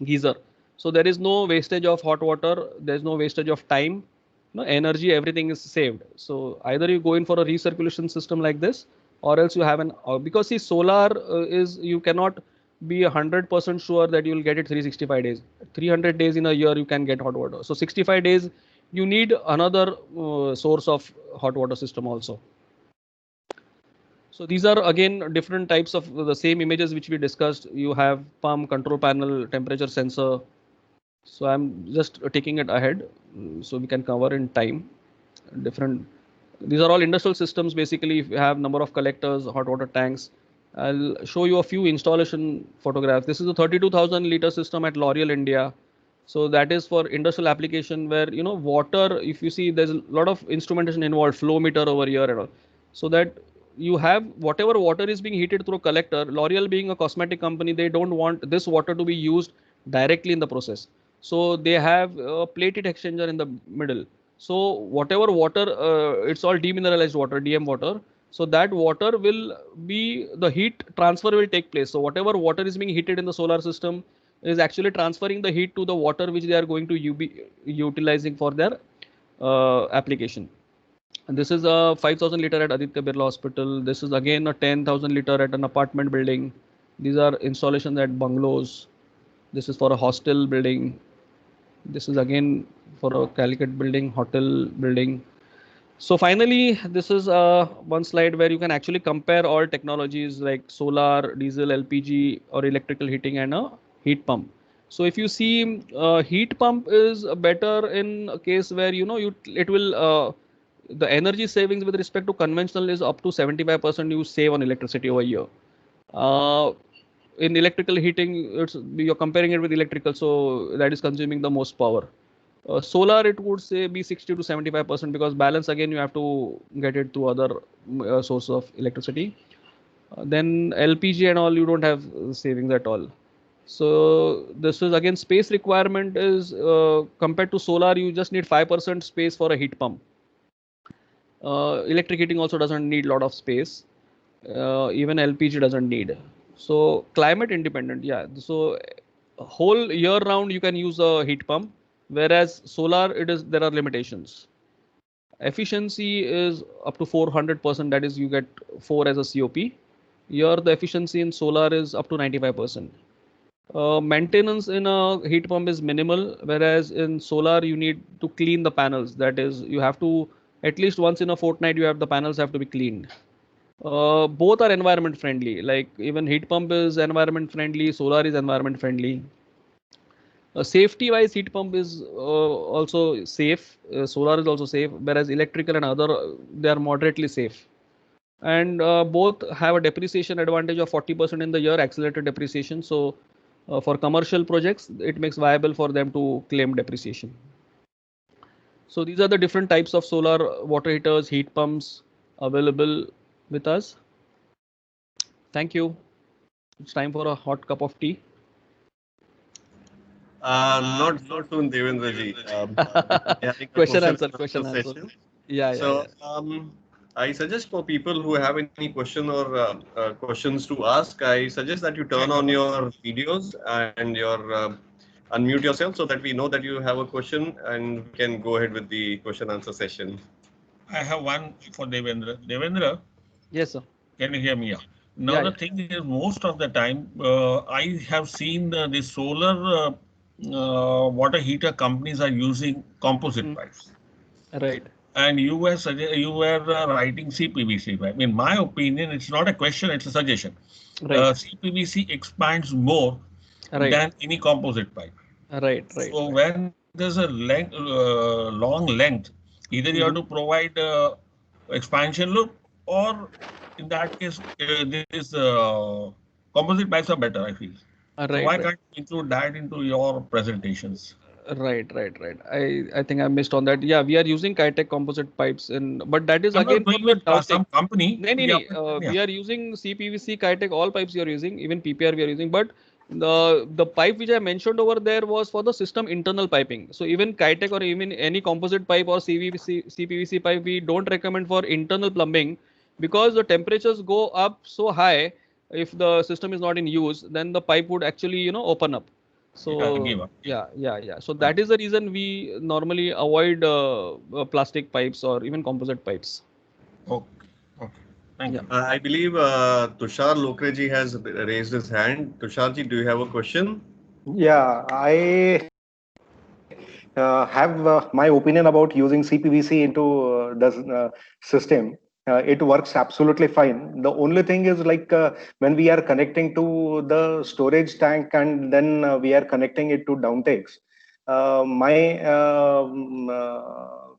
geyser. So there is no wastage of hot water. There is no wastage of time, no energy. Everything is saved. So either you go in for a recirculation system like this, or else you have because see, solar is, you cannot be 100% sure that you will get it 365 days. 300 days in a year you can get hot water. So 65 days you need another source of hot water system also. So these are again different types of the same images which we discussed. You have pump, control panel, temperature sensor. So I'm just taking it ahead so we can cover in time. Different. These are all industrial systems. Basically, if you have number of collectors, hot water tanks. I'll show you a few installation photographs. This is a 32,000 liter system at L'Oreal India. So that is for industrial application where, water, if you see, there's a lot of instrumentation involved, flow meter over here and all. So that you have whatever water is being heated through a collector. L'Oreal being a cosmetic company, they don't want this water to be used directly in the process. So they have a plate heat exchanger in the middle. So whatever water, it's all demineralized water, DM water. So that water will be, the heat transfer will take place. So whatever water is being heated in the solar system is actually transferring the heat to the water which they are going to be utilizing for their application. And this is a 5,000 liter at Aditya Birla Hospital. This is again a 10,000 liter at an apartment building. These are installations at bungalows. This is for a hostel building. This is again for a Calicut building, hotel building. So finally, this is one slide where you can actually compare all technologies like solar, diesel, LPG, or electrical heating, and a heat pump. So if you see, heat pump is better in a case where it will the energy savings with respect to conventional is up to 75% you save on electricity over here. In electrical heating, you're comparing it with electrical, so that is consuming the most power. Solar, it would say be 60 to 75% because balance again you have to get it through other source of electricity. Then LPG and all, you don't have savings at all. So this is again space requirement is compared to solar, you just need 5% space for a heat pump. Electric heating also doesn't need a lot of space. Even LPG doesn't need. So climate independent, yeah. So whole year round you can use a heat pump, whereas solar there are limitations. Efficiency is up to 400%. That is, you get 4 as a COP. Here the efficiency in solar is up to 95%. Maintenance in a heat pump is minimal, whereas in solar you need to clean the panels. That is, you have to at least once in a fortnight the panels have to be cleaned. Both are environment friendly. Like even heat pump is environment friendly, solar is environment friendly. Safety wise, heat pump is also safe. Solar is also safe, whereas electrical and other they are moderately safe. And both have a depreciation advantage of 40% in the year, accelerated depreciation. So for commercial projects, it makes viable for them to claim depreciation. So these are the different types of solar water heaters, heat pumps available with us. Thank you. It's time for a hot cup of tea. Not so soon, Devendra ji. Question answer. Question answer. Session. Yeah, yeah, So yeah. I suggest for people who have any question or questions to ask, I suggest that you turn on your videos and your unmute yourself so that we know that you have a question and we can go ahead with the question answer session. I have one for Devendra. Devendra, Yes, sir. can you hear me? Yeah. Now Yeah, the yeah. thing is, most of the time, I have seen the solar water heater companies are using composite Mm, pipes, right, and you were writing CPVC pipe. In my opinion, it's not a question; it's a suggestion. right, CPVC expands more right, than any composite pipe. right, right, So right. when there's a long length, either you have to Mm-hmm. provide expansion loop, or in that case, these composite pipes are better, I feel. So Right, why right. can't you include that into your presentations? Right, right, right. I think I missed on that. Yeah, we are using Kitec composite pipes in, but that is I'm not again for going the with Dowtech. some company. No, no, Yeah, no. yeah. We are using CPVC, Kitec, all pipes we are using, even PPR we are using. But the pipe which I mentioned over there was for the system internal piping. So even Kitec or even any composite pipe or CPVC pipe, we don't recommend for internal plumbing because the temperatures go up so high. If the system is not in use, then the pipe would actually open up. Yeah, So give up. Yeah. yeah, yeah, yeah. So Right. that is the reason we normally avoid plastic pipes or even composite pipes. Okay. Okay. Thank Yeah. you. I believe Tushar Lokreji has raised his hand. Tusharji, do you have a question? Yeah, I have my opinion about using CPVC into the system. It works absolutely fine. The only thing is like when we are connecting to the storage tank and then we are connecting it to downtakes. My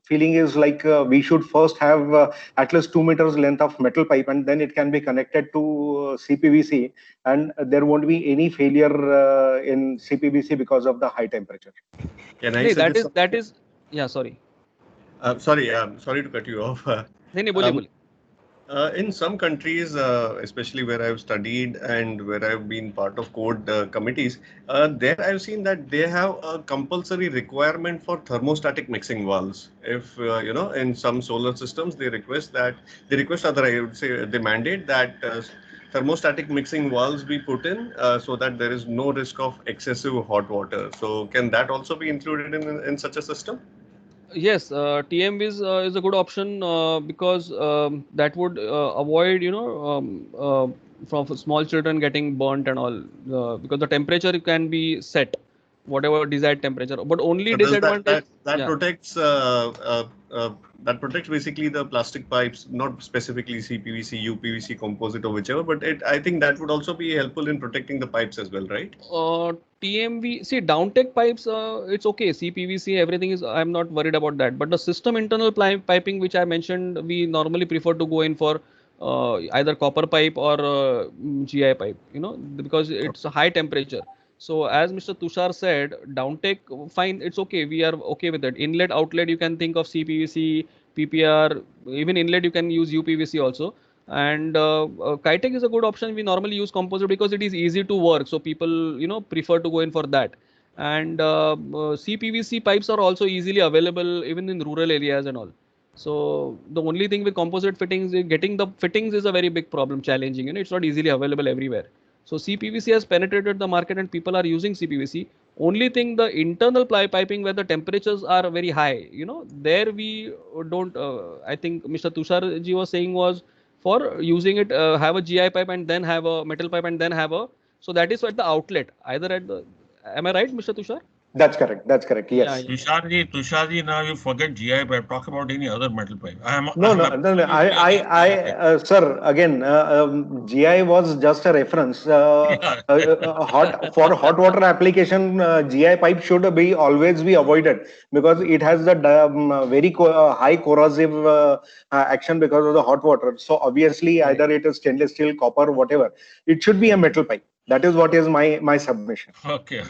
feeling is like we should first have at least 2 meters length of metal pipe, and then it can be connected to CPVC, and there won't be any failure in CPVC because of the high temperature. Can I No, suggest that something? is yeah, sorry. Sorry to cut you off. नहीं नहीं बोलिए Um, बोलिए. in some countries, especially where I've studied and where I've been part of code committees, there I've seen that they have a compulsory requirement for thermostatic mixing valves. If in some solar systems, they request other, I would say, they mandate that thermostatic mixing valves be put in so that there is no risk of excessive hot water. So can that also be included in such a system? Yes, TMV is a good option because that would avoid from small children getting burnt and all because the temperature can be set whatever desired temperature, but only So does that disadvantage. that that Yeah. protects that protects basically the plastic pipes, not specifically CPVC, UPVC, composite, or whichever, but I think that would also be helpful in protecting the pipes as well, right? TMV, see, downtech pipes, it's okay. CPVC, everything is, I'm not worried about that. But the system internal piping, which I mentioned, we normally prefer to go in for either copper pipe or GI pipe, because it's a high temperature. So as Mr. Tushar said, downtech, fine, it's okay. We are okay with that. Inlet, outlet, you can think of CPVC, PPR, even inlet, you can use UPVC also. And Kitec is a good option. We normally use composite because it is easy to work, so people prefer to go in for that. And CPVC pipes are also easily available even in rural areas and all. So the only thing with composite fittings is getting the fittings is a very big problem, challenging. It's not easily available everywhere. So CPVC has penetrated the market and people are using CPVC. Only thing, the internal piping where the temperatures are very high, there we don't. I think Mr. Tushar ji was saying was for using it, have a GI pipe and then have a metal pipe and then have a. So that is at the outlet, either at the. Am I right, Mr. Tushar? That's correct. That's correct. Yes. Yeah, yeah. Tusharji, now you forget GI pipe. Talk about any other metal pipe. No. Sir, again, GI was just a reference. For hot water application, GI pipe should always be avoided because it has the very high corrosive action because of the hot water. So obviously, either it is stainless steel, copper, whatever. It should be a metal pipe. That is what is my submission. Okay.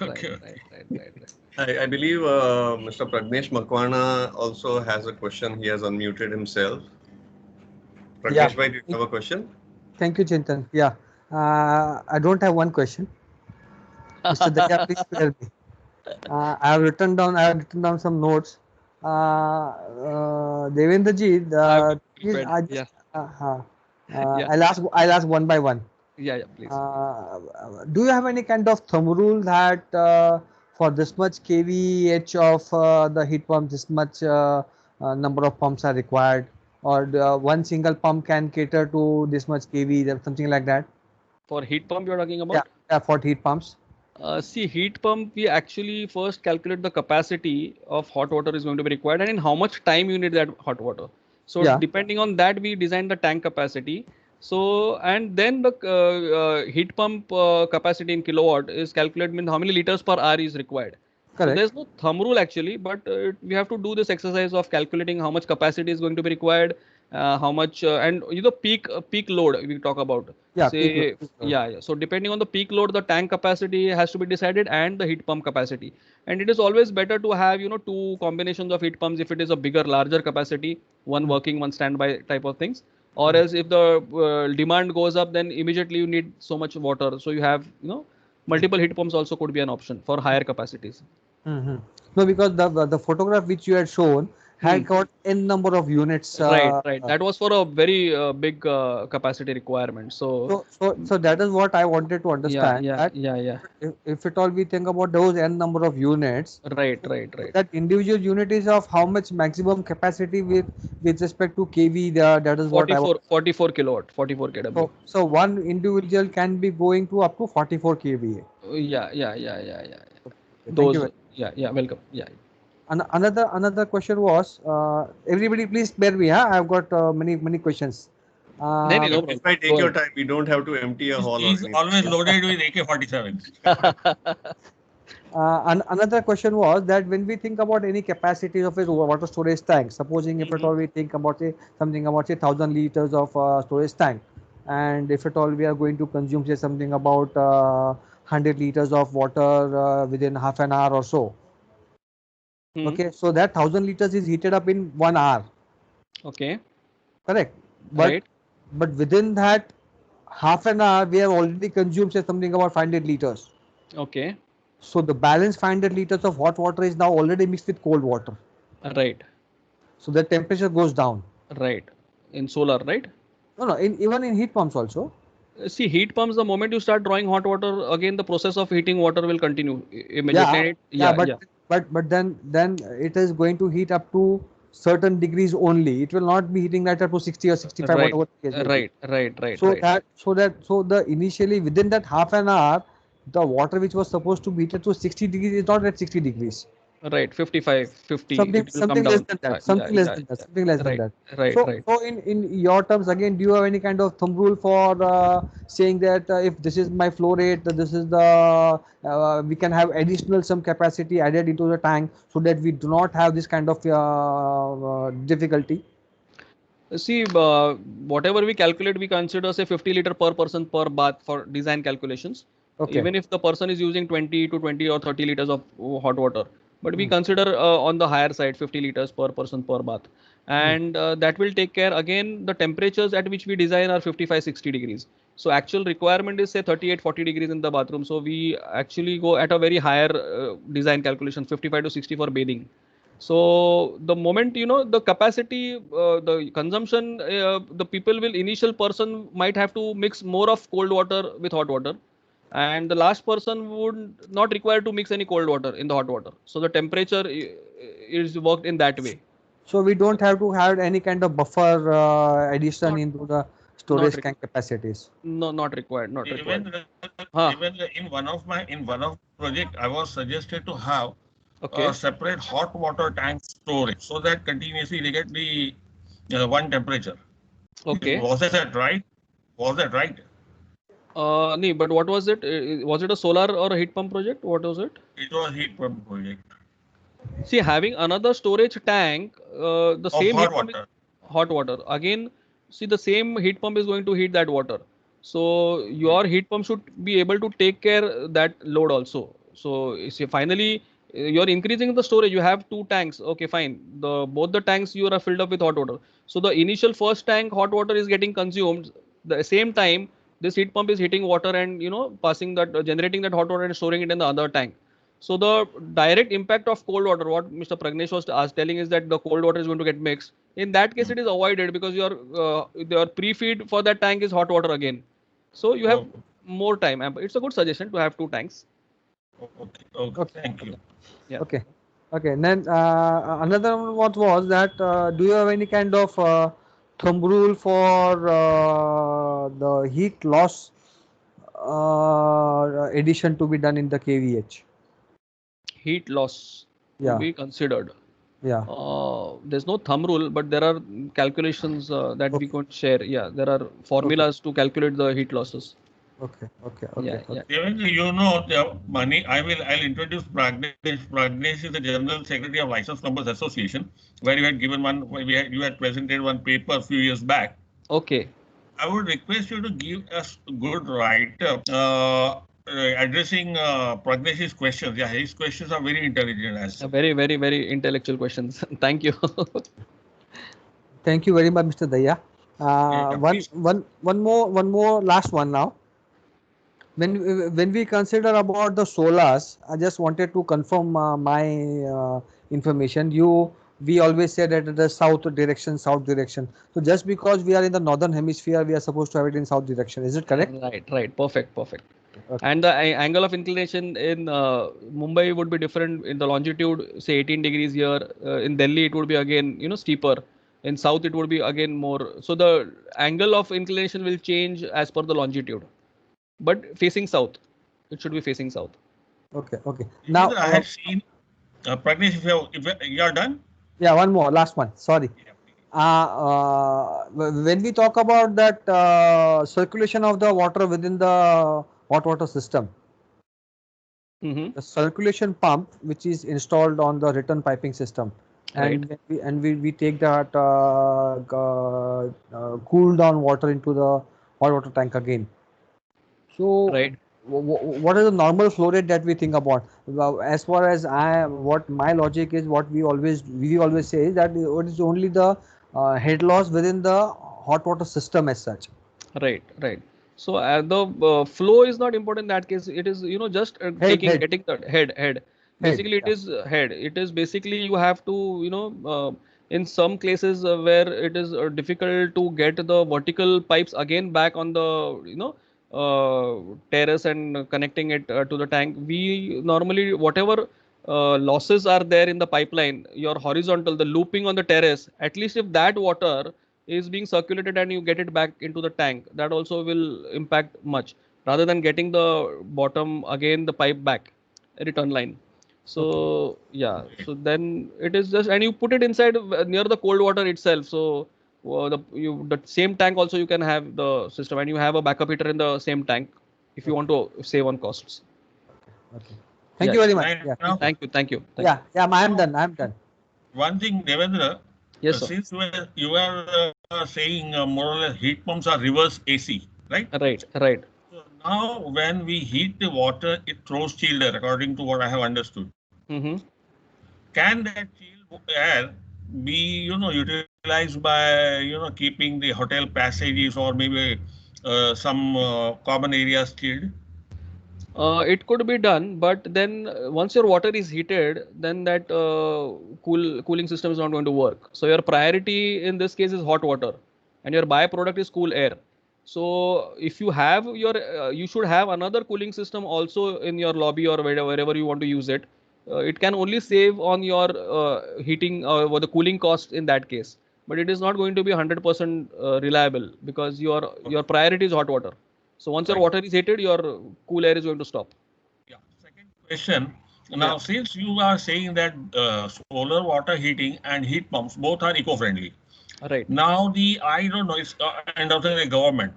I believe Mr. Pragnesh Makwana also has a question. He has unmuted himself. Pragnesh bhai, do you have a question? Thank you, Chintan. Yeah, I don't have one question. Mr. Daya, please spare me. I have written down some notes. Devendra ji, I'll ask one by one. Yeah, please. Do you have any kind of thumb rule that for this much kVH of the heat pump, this much number of pumps are required, or one single pump can cater to this much kV, something like that? For heat pump you're talking about? Yeah, for heat pumps. See, heat pump, we actually first calculate the capacity of hot water is going to be required and in how much time you need that hot water. So depending on that, we design the tank capacity. So, and then the heat pump capacity in kilowatt is calculated, means how many liters per hour is required. Correct. So there's no thumb rule actually, but we have to do this exercise of calculating how much capacity is going to be required, how much, and peak load we talk about. Yeah, say, peak load. So depending on the peak load, the tank capacity has to be decided and the heat pump capacity. And it is always better to have, two combinations of heat pumps if it is a larger capacity, one working, one standby type of things. Or else if the demand goes up, then immediately you need so much water. So you have, multiple heat pumps also could be an option for higher capacities. No, because the photograph which you had shown had got n number of units. Right. That was for a very big capacity requirement. So that is what I wanted to understand. Yeah. If at all we think about those n number of units. Right. That individual unit is of how much maximum capacity with respect to kV. That is 44 kilowatt, 44 kW. So one individual can be going to up to 44 kVA. Yeah. Those. Yeah. Welcome. Yeah. Another question was, everybody please bear me. I've got many questions. If I take your time, we don't have to empty a hall. He's always loaded with AK-47. Another question was that when we think about any capacity of a water storage tank, supposing if at all we think about something about 1,000 liters of storage tank, and if at all we are going to consume something about 100 liters of water within half an hour or so. Okay, so that 1,000 liters is heated up in 1 hour. Okay. Correct. Right. But within that half an hour, we have already consumed something about 500 liters. Okay. So the balance 500 liters of hot water is now already mixed with cold water. Right. So the temperature goes down. Right. In solar, right? No. Even in heat pumps also. See, heat pumps, the moment you start drawing hot water, again the process of heating water will continue immediately. But then it is going to heat up to certain degrees only. It will not be heating that up to 60 or 65. Right. Whatever. Right. So the initially within that half an hour, the water which was supposed to be heated to 60 degrees is not at 60 degrees. Right, 55, 50. Something less than that. Something less than that. Right. So in your terms, again, do you have any kind of thumb rule for saying that if this is my flow rate, this is the we can have additional some capacity added into the tank so that we do not have this kind of difficulty? See, whatever we calculate, we consider say 50 liter per person per bath for design calculations. Okay. Even if the person is using 20 or 30 liters of hot water. But we consider on the higher side 50 liters per person per bath. and that will take care. Again, the temperatures at which we design are 55-60 degrees. So actual requirement is say 38-40 degrees in the bathroom. So we actually go at a very higher design calculation, 55 to 60 for bathing. So the moment the capacity, the consumption, the people will initial person might have to mix more of cold water with hot water, and the last person would not require to mix any cold water in the hot water. So the temperature is worked in that way. So we don't have to have any kind of buffer addition Not- into the not storage required. tank capacities. No, not required. Not required. Even in one of project, I was suggested to have Okay. a separate hot water tank storage so that continuously they get the one temperature. Okay. Was that right? Was that right? No, but what was it? Was it a solar or a heat pump project? What was it? It was heat pump project See, having another storage tank, the of same hot heat pump water. hot water. Again, see, the same heat pump is going to heat that water. So your heat pump should be able to take care that load also. So see, finally, you're increasing the storage. You have two tanks. Okay, fine. Both the tanks you are filled up with hot water. So the initial first tank hot water is getting consumed. The same time, this heat pump is heating water and passing that, generating that hot water and storing it in the other tank. So the direct impact of cold water, what Mr. Pragnesh was telling, is that the cold water is going to get mixed. In that case, it is avoided because your pre-feed for that tank is hot water again. So you have more time. It's a good suggestion to have two tanks. Okay. Thank you. Yeah. Okay. And then another one what was that do you have any kind of thumb rule for the heat loss addition to be done in the KVH? Heat loss to Yeah. be considered. Yeah. There's no thumb rule, but there are calculations that we could share. Yeah, there are formulas to calculate the heat losses. Okay. Yeah. Devendra, the money. I'll introduce Pragnesh. Pragnesh is the General Secretary of License Numbers Association, where you had given one. You had presented one paper a few years back. Okay. I would request you to give us a good write-up addressing Pragnesh's questions. Yeah, his questions are very intelligent. Very, very, very intellectual questions. Thank you. Thank you very much, Mr. Daya. One more last one now. When we consider about the solars, I just wanted to confirm my information. We always say that the south direction. So just because we are in the northern hemisphere, we are supposed to have it in south direction. Is it correct? Right. Perfect. Okay. And the angle of inclination in Mumbai would be different. In the longitude, say 18 degrees here. In Delhi, it would be again, steeper. In south, it would be again more. So the angle of inclination will change as per the longitude. But facing south, it should be facing south. Okay. Now I have seen Pragnesh. If you are done. Yeah, one more, last one. Sorry. When we talk about that circulation of the water within the hot water system, the circulation pump which is installed on the return piping system, and we take that cool down water into the hot water tank again. So what is the normal flow rate that we think about? Well, as far as what my logic is, what we always say is that it is only the head loss within the hot water system as such. Right. So the flow is not important in that case. It is just getting the head. Basically, it is head. It is basically you have to in some cases where it is difficult to get the vertical pipes again back on the terrace and connecting it to the tank. We normally whatever losses are there in the pipeline, your horizontal, the looping on the terrace, at least if that water is being circulated and you get it back into the tank, that also will impact much rather than getting the bottom again the pipe back return line. So so then it is just, and you put it inside near the cold water itself. So the same tank also you can have the system, and you have a backup heater in the same tank if you want to save on costs. Okay. Thank you very much. Thank you. Yeah, I'm done. One thing, Devendra. Yes, sir. Since you are saying more or less heat pumps are reverse AC, right? Right. So now when we heat the water, it throws chilled air, according to what I have understood. Mm-hmm. Can that chilled air be, utilized by, keeping the hotel passages or maybe some common areas chilled? It could be done, but then once your water is heated, then that cooling system is not going to work. So your priority in this case is hot water, and your byproduct is cool air. So if you have you should have another cooling system also in your lobby or wherever you want to use it. It can only save on your heating or the cooling cost in that case, but it is not going to be 100% reliable because your priority is hot water. So once your Right. water is heated, your cool air is going to stop. Yeah. Second question. Now, Yeah. since you are saying that solar water heating and heat pumps both are eco-friendly, Right. now I don't know, it's and also the government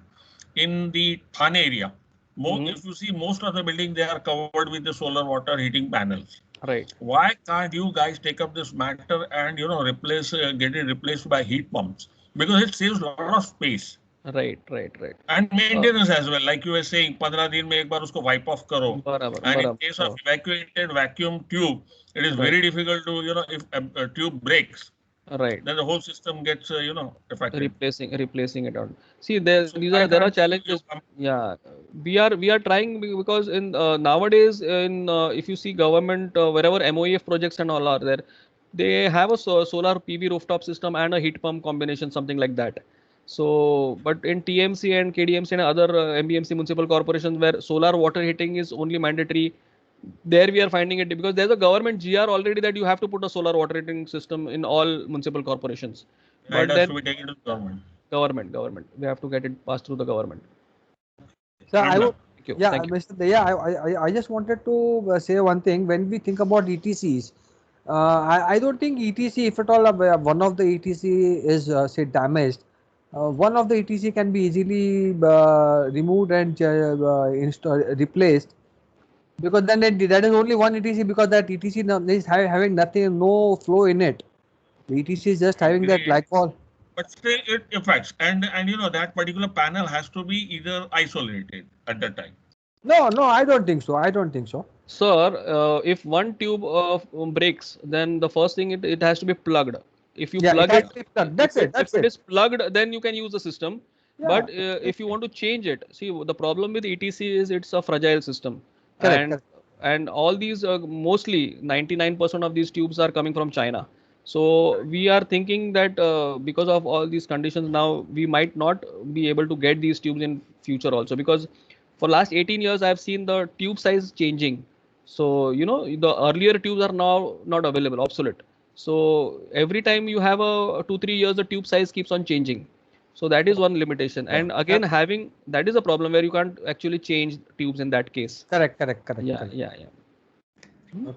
in the Thane area. Hmm. If you see most of the building, they are covered with the solar water heating panels. Right. Why can't you guys take up this matter and get it replaced by heat pumps? Because it saves a lot of space. Right. Right. Right. And Uh, maintenance as well, like you were saying, 15 दिन में एक बार उसको wipe off करो. बराबर And in बराबर case of बराबर. evacuated vacuum tube, it is Right. very difficult to, if a tube breaks, Right. then the whole system gets, affected. Replacing it out. See, there So these why are there are can't you challenges. come? Yeah, we are trying because in nowadays in if you see government wherever MOEF projects and all are there, they have a solar PV rooftop system and a heat pump combination, something like that. So, but in TMC and KDMC and other MBMC municipal corporations where solar water heating is only mandatory, there we are finding it because there's a government GR already that you have to put a solar water heating system in all municipal corporations. Yeah, it But has then to be taken to the government. government, we have to get it passed through the government. So Well I would, done. Thank you. yeah, Thank you. Mr. Daya, I just wanted to say one thing. When we think about ETCs, I don't think ETC, if at all, one of the ETC is say damaged, one of the ETC can be easily removed and replaced, because then that is only one ETC, because that ETC is having nothing, no flow in it. The ETC is just having that Agreed. glycol. But still it affects. And that particular panel has to be either isolated at that time. No, no, I don't think so. I don't think so. Sir, if one tube breaks, then the first thing it has to be plugged. If you Yeah, it plug has it, to be plugged. That's if it. That's it it. is plugged, then you can use the system. Yeah. But if you want to change it, see the problem with ETC is it's a fragile system, Correct. and Correct. all these mostly 99% of these tubes are coming from China. So we are thinking that because of all these conditions now, we might not be able to get these tubes in future also because for last 18 years I've seen the tube size changing. So the earlier tubes are now not available, obsolete. So every time you have a 2-3 years, the tube size keeps on changing. So that is one limitation. Yeah. And again, having that is a problem where you can't actually change tubes in that case. Correct. Correct. Correct. Yeah, correct. yeah, yeah.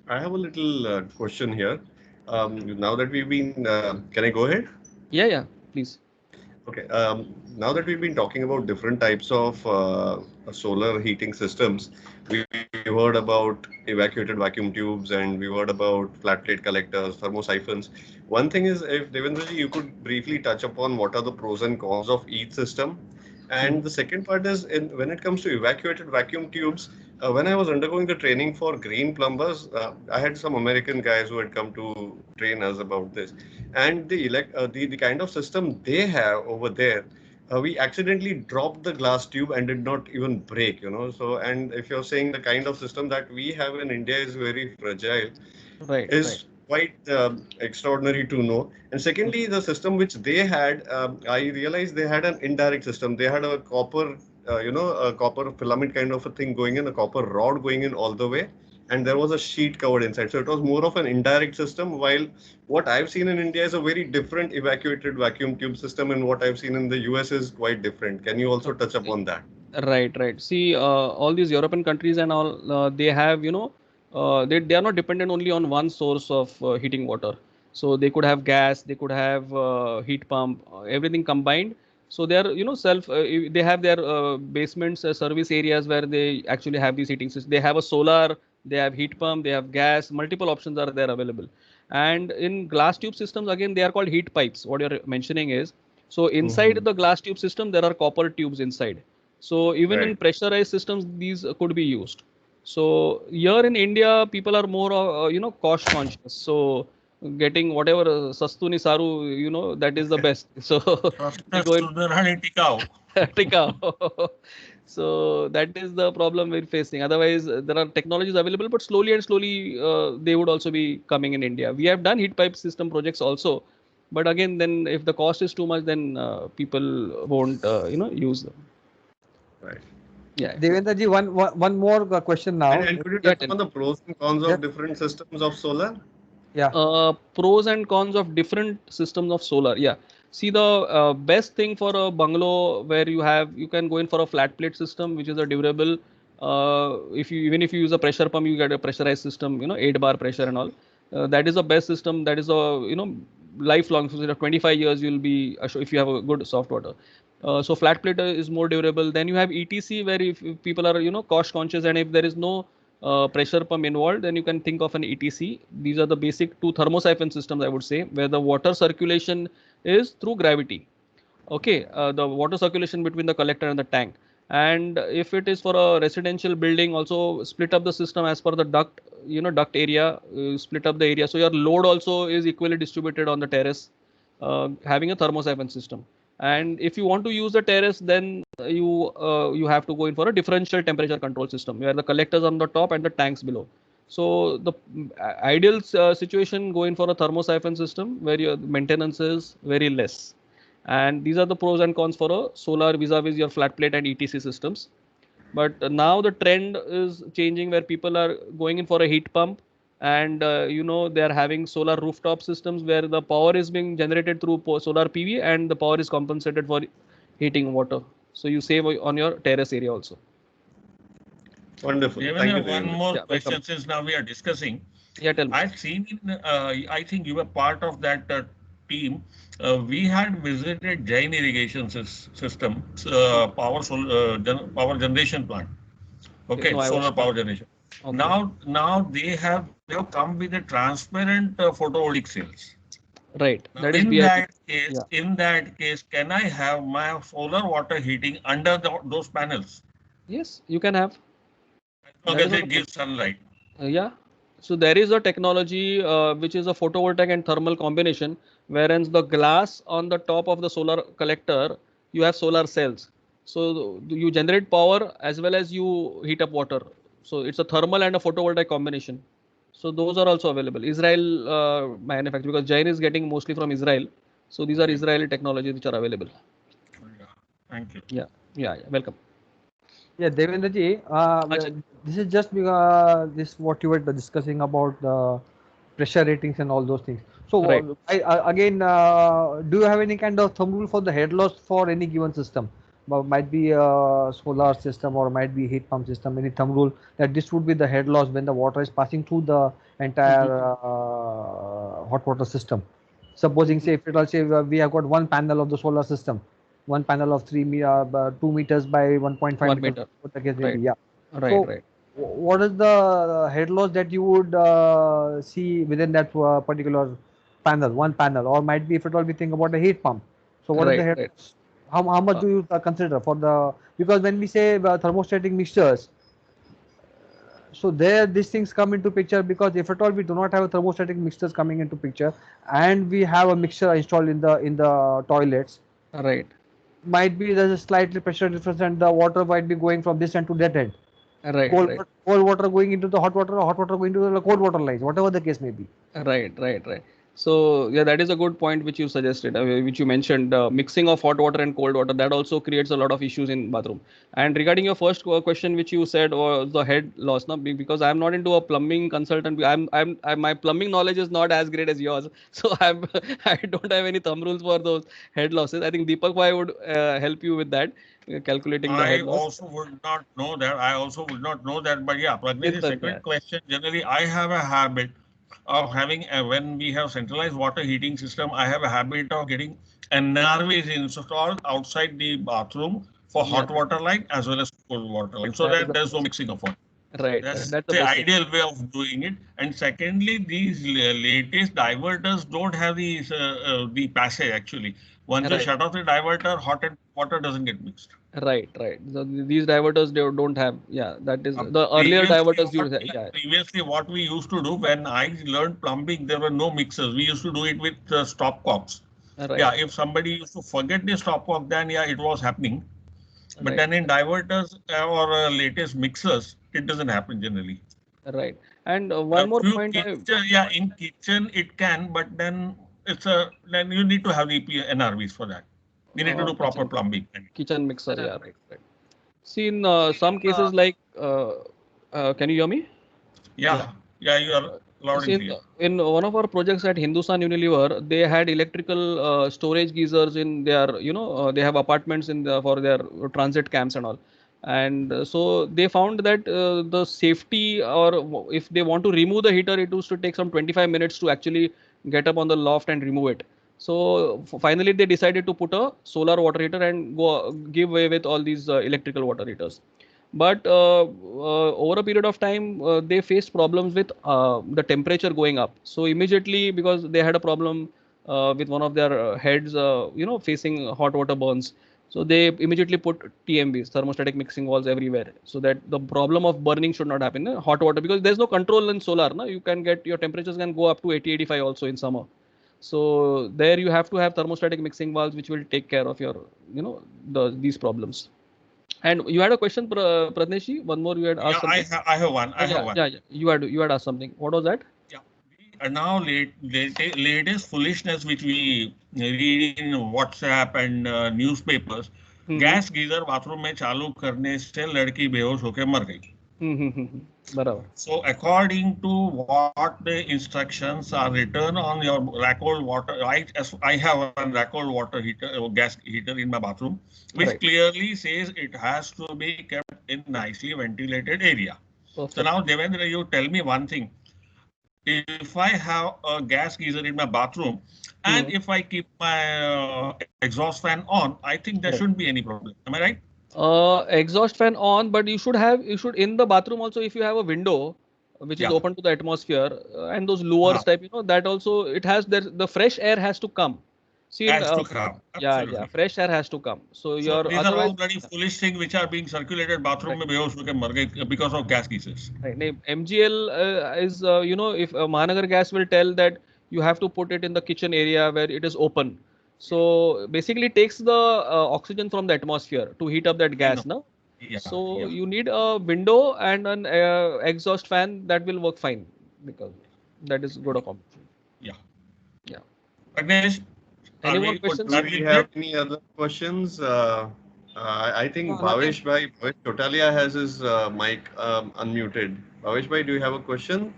I have a little question here. Now that we've been, can I go ahead? Yeah, yeah, please. Okay. Now that we've been talking about different types of solar heating systems, we heard about evacuated vacuum tubes and we heard about flat plate collectors, thermosiphons. One thing is, if Devendraji, you could briefly touch upon what are the pros and cons of each system. And the second part is when it comes to evacuated vacuum tubes, when I was undergoing the training for green plumbers, I had some American guys who had come to train us about this. And the kind of system they have over there, we accidentally dropped the glass tube and did not even break. So, and if you're saying the kind of system that we have in India is very fragile, Right, right. is quite extraordinary to know. And secondly, the system which they had, I realized they had an indirect system. They had a copper, a copper filament kind of a thing going in, a copper rod going in all the way, and there was a sheet covered inside. So it was more of an indirect system. While what I've seen in India is a very different evacuated vacuum tube system, and what I've seen in the US is quite different. Can you also touch upon that? Right, right. See, all these European countries and all, they have, they are not dependent only on one source of heating water. So they could have gas, they could have heat pump, everything combined. So they are, they have their basements, service areas where they actually have these heating systems. They have a solar, they have heat pump, they have gas, multiple options are there available. And in glass tube systems, again, they are called heat pipes. What you're mentioning is, so inside the glass tube system, there are copper tubes inside. So even in Right. pressurized systems, these could be used. So here in India, people are more, cost conscious. So getting whatever Sastuni Saru, you know, that is the best. So we go in Tika. So that is the problem we're facing. Otherwise, there are technologies available, but slowly and slowly they would also be coming in India. We have done heat pipe system projects also, but again, then if the cost is too much, then people won't, use them. Right. Yeah. Devendra ji, one more question now. And could you touch on the pros and cons of different systems of solar? Yeah. Pros and cons of different systems of solar. Yeah. See, the best thing for a bungalow where you can go in for a flat plate system, which is a durable. Even if you use a pressure pump, you get a pressurized system, 8 bar pressure and all. That is the best system. That is lifelong. So 25 years you'll be if you have a good soft water. So flat plate is more durable. Then you have ETC, where if people are cost conscious, and if there is no pressure pump involved, then you can think of an ETC. These are the basic two thermosiphon systems, I would say, where the water circulation is through gravity. Okay, the water circulation between the collector and the tank. And if it is for a residential building, also split up the system as per the duct, duct area, split up the area. So your load also is equally distributed on the terrace, having a thermosiphon system. And if you want to use the terrace, then you have to go in for a differential temperature control system, where the collectors on the top and the tanks below. So the ideal situation, go in for a thermosiphon system where your maintenance is very less. And these are the pros and cons for a solar vis-a-vis your flat plate and ETC systems. But now the trend is changing, where people are going in for a heat pump, and they are having solar rooftop systems where the power is being generated through solar PV, and the power is compensated for heating water. So you save on your terrace area also. Wonderful. Thank you. One more question, welcome. since now we are discussing. Yeah, tell me. I've seen, I think you were part of that team. We had visited Jain irrigation system, power generation plant. Okay, No, solar power generation. Okay. Now they have come with a transparent photovoltaic cells. Right. Now, That is in that case, can I have my solar water heating under those panels? Yes, you can have. As long as it gives sunlight. Yeah. So there is a technology which is a photovoltaic and thermal combination, wherein the glass on the top of the solar collector, you have solar cells. So you generate power as well as you heat up water. So it's a thermal and a photovoltaic combination. So those are also available. Israel manufacture, because Jain is getting mostly from Israel. So these are Israeli technologies which are available. Thank you. Yeah. Welcome. Yeah, Devendra ji, this is just this what you were discussing about the pressure ratings and all those things. So Right. Again, do you have any kind of thumb rule for the head loss for any given system? Might be a solar system or might be heat pump system. Any thumb rule that this would be the head loss when the water is passing through the entire hot water system. Supposing, say, if it all say we have got one panel of the solar system, one panel of 2 meters by 1.5 meter. What the case may Right. be, yeah. Right. So, right. what is the head loss that you would see within that particular panel, one panel, or might be if at all we think about a heat pump. So what is the head loss? How much do you consider for the, because when we say thermostatic mixtures, so there these things come into picture, because if at all we do not have a thermostatic mixtures coming into picture and we have a mixture installed in the toilets, Right. might be there's a slightly pressure difference and the water might be going from this end to that end. Right. Cold Right. water going into the hot water, or hot water going into the cold water lines, whatever the case may be. Right. So yeah, that is a good point which you suggested, which you mentioned, mixing of hot water and cold water. That also creates a lot of issues in bathroom. And regarding your first question, which you said, or the head loss, no, because I'm not into a plumbing consultant. I'm my plumbing knowledge is not as great as yours. So I don't have any thumb rules for those head losses. I think Deepak Bhai would help you with that, calculating the head loss. I also would not know that. But yeah, Pragnesh, the second question. Generally, I have a habit of having when we have centralized water heating system, I have a habit of getting NRVs installed outside the bathroom for hot water line as well as cold water line, so that there's no mixing of water. Right. That's the the ideal way of doing it. And secondly, these latest diverters don't have the passage actually. Once you Right. shut off the diverter, hot and water doesn't get mixed. Right. So these diverters, they don't have. Yeah, that is Uh, the earlier diverters. Yeah. Previously, what we used to do when I learned plumbing, there were no mixers. We used to do it with stopcocks. Right. Yeah, if somebody used to forget the stopcock, then yeah, it was happening. But Right. then in diverters or latest mixers, it doesn't happen generally. Right. And one more point. In kitchen it can, but then then you need to have the NRVs for that. You need to do proper plumbing. Kitchen mixer. Yeah. Right. See, in some cases, like, can you hear me? Yeah, you are loud and clear. In one of our projects at Hindustan Unilever, they had electrical storage geysers in their, they have apartments for their transit camps and all. And so they found that the safety, or if they want to remove the heater, it used to take some 25 minutes to actually get up on the loft and remove it. So finally, they decided to put a solar water heater and give away with all these electrical water heaters. But over a period of time, they faced problems with the temperature going up. So immediately, because they had a problem with one of their heads, facing hot water burns. So they immediately put TMVs, thermostatic mixing valves, everywhere, so that the problem of burning should not happen in hot water, because there's no control in solar. No? You can get, your temperatures can go up to 80, 85 also in summer. So there you have to have thermostatic mixing valves, which will take care of your, these problems. And you had a question, Pradneshi? One more you had asked something? I have one. Yeah. You had asked something. What was that? Yeah. Now latest foolishness which we read in WhatsApp and newspapers. Gas geyser bathroom में चालू करने से लड़की बेहोश होकर मर गई. बराबर. So according to what the instructions are written on your Racold water, I have a Racold water heater, gas heater in my bathroom, which clearly says it has to be kept in nicely ventilated area. Perfect. So now, Devendra, you tell me one thing. If I have a gas geyser in my bathroom and if I keep my exhaust fan on, I think there shouldn't be any problem. Am I right? Exhaust fan on, but you should in the bathroom also, if you have a window which is open to the atmosphere, and those lowers type, that also it has the fresh air has to come. See, has to come. Yeah, fresh air has to come. So these are all bloody foolish things which are being circulated bathroom mein behosh hoke mar gaye because of gas geysers. Right. MGL is if Mahanagar Gas will tell that you have to put it in the kitchen area where it is open. So basically it takes the oxygen from the atmosphere to heat up that gas, no? Yeah, so you need a window and an exhaust fan that will work fine, because that is good accommodation. Yeah. Agnesh, any more questions? Do we have any other questions? I think Bhavesh Chotalia has his mic unmuted. Bhavesh bhai, do you have a question?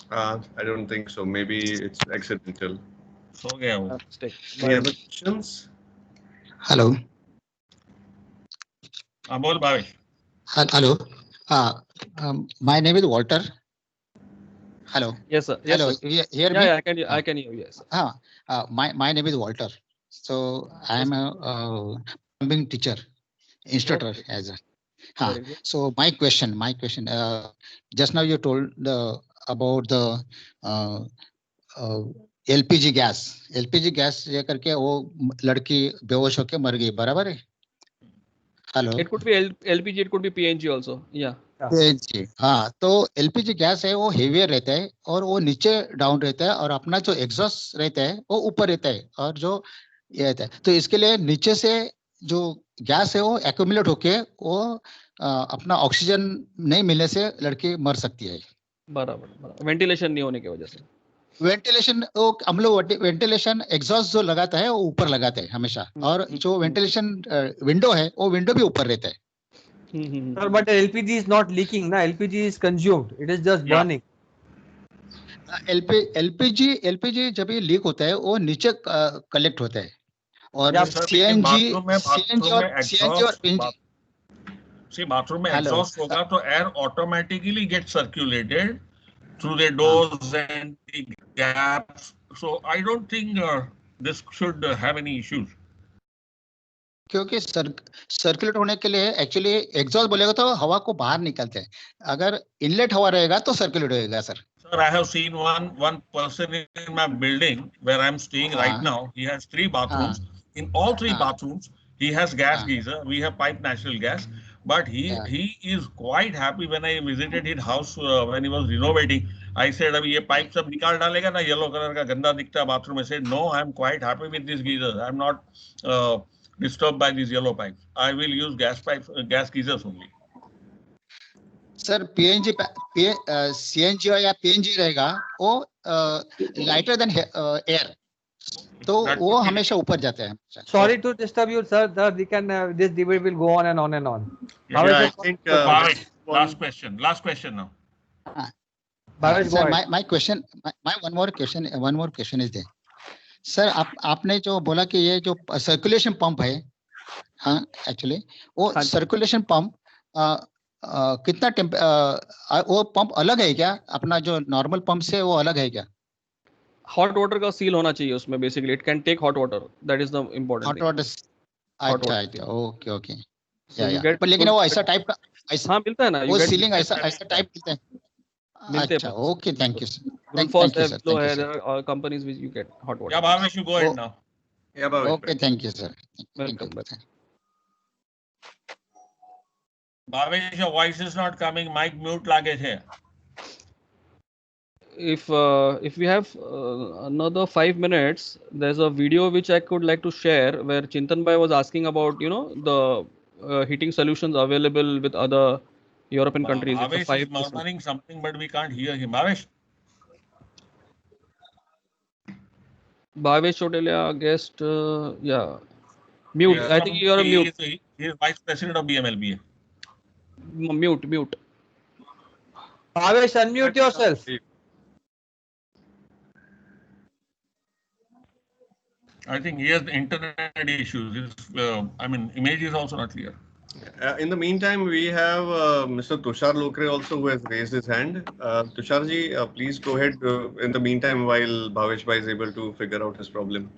I don't think so. Maybe it's accidental. Any other questions? Hello. Bol Bhavesh. Hello. My name is Walter. Hello. Yes, sir. Hello. Yes, Hear me? Yeah, I can hear you. Yes. My name is Walter. So I am a plumbing teacher, instructor as a. So my question. Just now you told about the LPG gas. LPG gas ये करके वो लड़की बेहोश होके मर गई, बराबर है? Hello. It could be LPG, it could be PNG also. Yeah. PNG. हाँ, तो LPG गैस है वो हेवियर रहता है और वो नीचे डाउन रहता है और अपना जो एग्जॉस्ट रहता है वो ऊपर रहता है और जो ये रहता है, तो इसके लिए नीचे से जो गैस है वो एक्यूमुलेट होके वो अपना ऑक्सीजन नहीं मिलने से लड़की मर सकती है. बराबर. वेंटिलेशन नहीं होने की वजह से. वेंटिलेशन हम लोग वेंटिलेशन एग्जॉस्ट जो लगाता है वो ऊपर लगाते हैं हमेशा, और जो वेंटिलेशन विंडो है वो विंडो भी ऊपर रहता है. Sir, but LPG is not leaking, na? LPG is consumed. It is just burning. LPG जब ये लीक होता है वो नीचे कलेक्ट होता है और CNG और PNG. See, bathroom में exhaust होगा तो air automatically gets circulated through the doors and the gaps. So I don't think this should have any issues. क्योंकि सर्कुलेट होने के लिए एक्चुअली एग्जॉस्ट बोलेगा तो हवा को बाहर निकलते हैं, अगर इनलेट हवा रहेगा तो सर्कुलेट होएगा sir. Sir, I have seen one person in my building where I'm staying right now. He has 3 bathrooms. In all 3 bathrooms, he has gas geyser. We have piped natural gas, but he is quite happy. When I visited his house when he was renovating, I said, "अभी ये pipe सब निकाल डालेगा ना, yellow color का गंदा दिखता है bathroom." I said, "No, I'm quite happy with this geyser. I'm not disturbed by these yellow pipes. I will use gas pipes, gas geysers only." Sir PNG CNG या PNG रहेगा वो lighter than air, तो वो हमेशा ऊपर जाता है. Sorry to disturb you, sir. We can this debate will go on and on and on. Yeah, I think last question now. Bhavesh, Sir, my question, my one more question is there. Sir आपने जो बोला कि ये जो circulation pump है, हाँ actually वो circulation pump कितना वो पंप अलग है क्या अपना जो नॉर्मल पंप से, वो अलग है क्या? हॉट वाटर का सील होना चाहिए उसमें, basically it can take hot water, that is the important hot water. अच्छा ओके ओके. पर लेकिन वो ऐसा टाइप का हाँ मिलता है ना, वो सीलिंग ऐसा टाइप मिलता है. अच्छा okay, thank you sir. Thank you sir. There are companies which you get hot water. Yeah, Bhavesh, you go ahead now. Yeah, Bhavesh. Okay, thank you sir. Welcome. Bhavesh, your voice is not coming. Mic mute lage the. If we have another 5 minutes, there's a video which I could like to share where Chintan Bhai was asking about, you know, the heating solutions available with other European countries. Bhavesh is murmuring something, but we can't hear him. Bhavesh Chotelia, guest, yeah. Mute. Yeah, I think you are mute. He is vice president of BMLBA. Mute. Bhavesh, unmute yourself. I think he has internet issues. Image is also not clear. In the meantime, we have Mr. Tushar Lokre also, who has raised his hand. Tusharji, please go ahead in the meantime while Bhavesh Bhai is able to figure out his problem.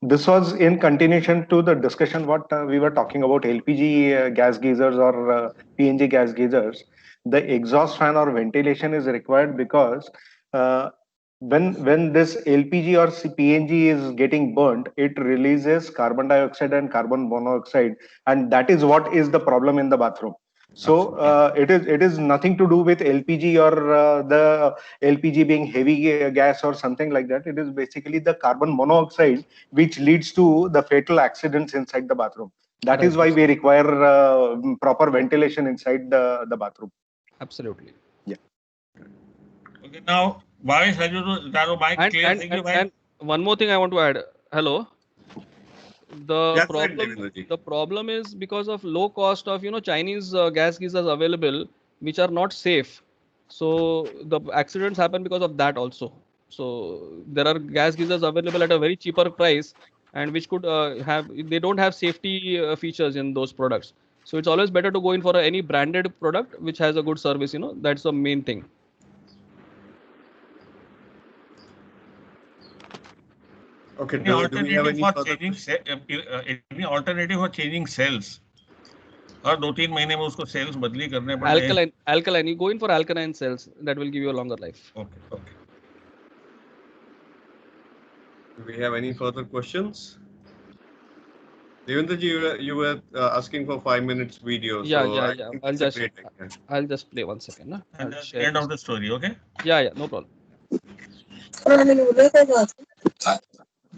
This was in continuation to the discussion what we were talking about LPG gas geysers or PNG gas geysers. The exhaust fan or ventilation is required because when this LPG or PNG is getting burnt, it releases carbon dioxide and carbon monoxide, and that is what is the problem in the bathroom. So it is nothing to do with LPG or the LPG being heavy gas or something like that. It is basically the carbon monoxide which leads to the fatal accidents inside the bathroom. That is why we require proper ventilation inside the bathroom. Absolutely. Yeah. Okay, now Bhavesh, and one more thing I want to add. Hello. The problem is because of low cost of, you know, Chinese gas geysers available, which are not safe. So the accidents happen because of that also. So there are gas geysers available at a very cheaper price, and which could they don't have safety features in those products. So it's always better to go in for any branded product which has a good service. You know, that's the main thing. Okay. Any alternative for changing cells? और 2-3 महीने में उसको cells बदली करने पड़ते. Alkaline. You go in for alkaline cells. That will give you a longer life. Okay. Do we have any further questions? Devendraji, you were asking for 5 minutes video. Yeah. I'll just play 1 second. Na? And that's the end of the story, okay? Yeah, no problem.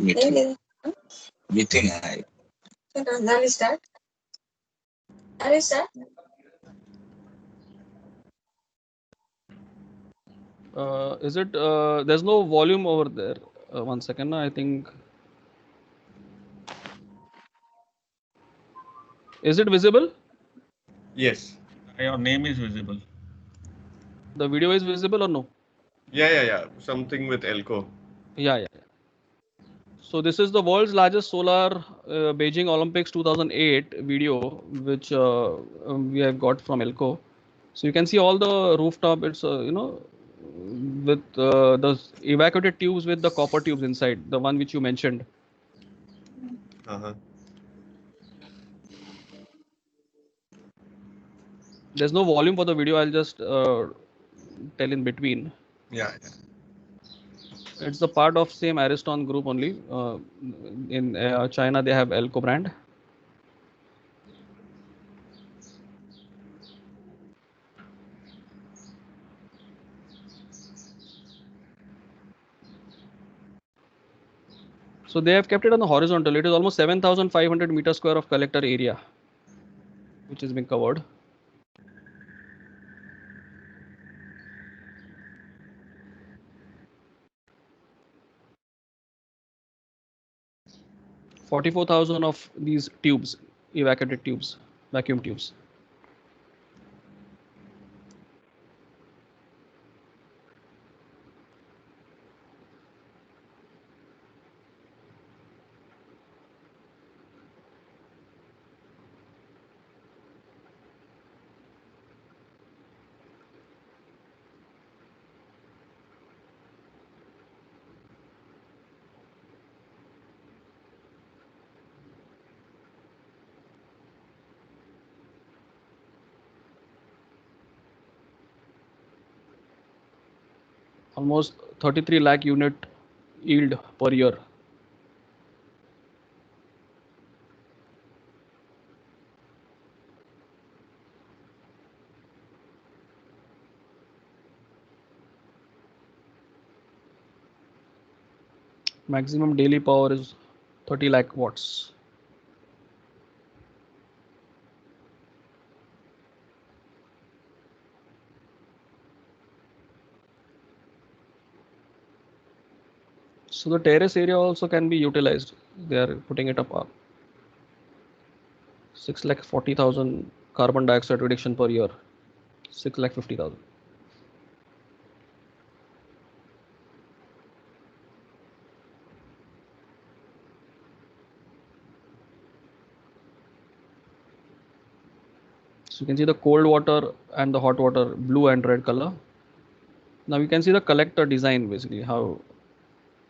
Meeting. Now we start. Is it? There's no volume over there. 1 second. I think. Is it visible? Yes. Your name is visible. The video is visible or no? Yeah. Something with Elko. Yeah. So this is the world's largest solar Beijing Olympics 2008 video, which we have got from Elko. So you can see all the rooftop. It's with the evacuated tubes with the copper tubes inside, the one which you mentioned. There's no volume for the video. I'll just tell in between. Yeah. It's the part of same Ariston group only. In China, they have Elco brand. So they have kept it on the horizontal. It is almost 7,500 meter square of collector area, which has been covered. $44,000 of these tubes, evacuated tubes, vacuum tubes. Almost 33 lakh unit yield per year. Maximum daily power is 30 lakh watts. So the terrace area also can be utilized. They are putting it up. 6,40,000 carbon dioxide reduction per year. 6,50,000. So you can see the cold water and the hot water, blue and red color. Now you can see the collector design, basically how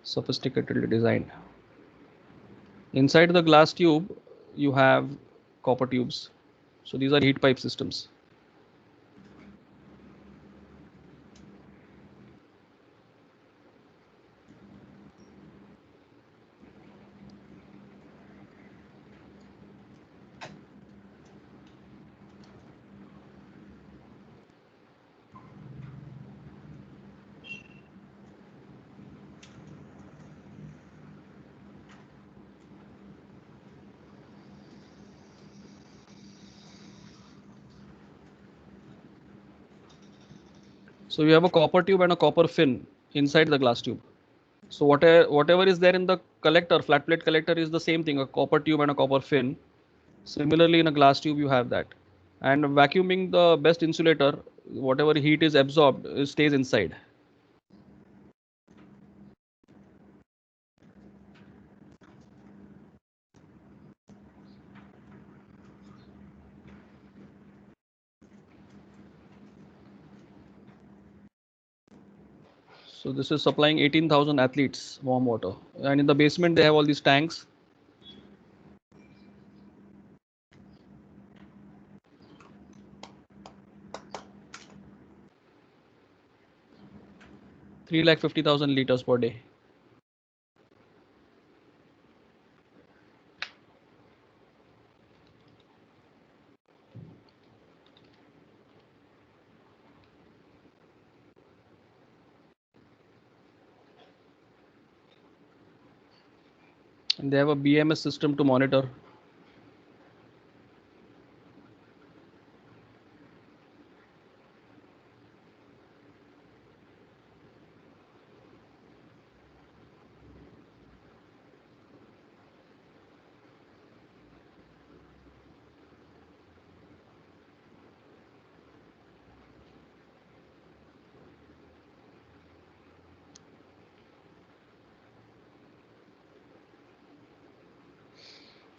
sophisticatedly designed. Inside the glass tube, you have copper tubes. So these are heat pipe systems. So you have a copper tube and a copper fin inside the glass tube. So whatever is there in the collector, flat plate collector, is the same thing, a copper tube and a copper fin. Similarly, in a glass tube, you have that. And vacuuming, the best insulator, whatever heat is absorbed, stays inside. So this is supplying 18,000 athletes warm water. And in the basement, they have all these tanks. Three lakh 50,000 liters per day. And they have a BMS system to monitor.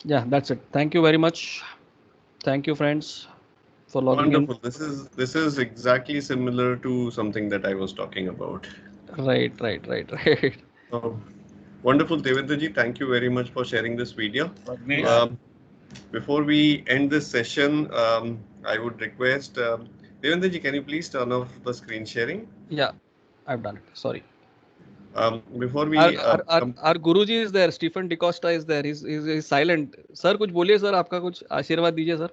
Yeah, that's it. Thank you very much. Thank you, friends, for logging Wonderful. This is exactly similar to something that I was talking about. in. Right. So, wonderful, Devendra ji. Thank you very much for sharing this video. Before we end this session, I would request Devendra ji, can you please turn off the screen sharing? Yeah, I've done it. Sorry. Before we Our Guruji is there. Stephen DeCosta is there. He's silent. Sir, कुछ बोलिए sir. आपका कुछ आशीर्वाद दीजिए sir.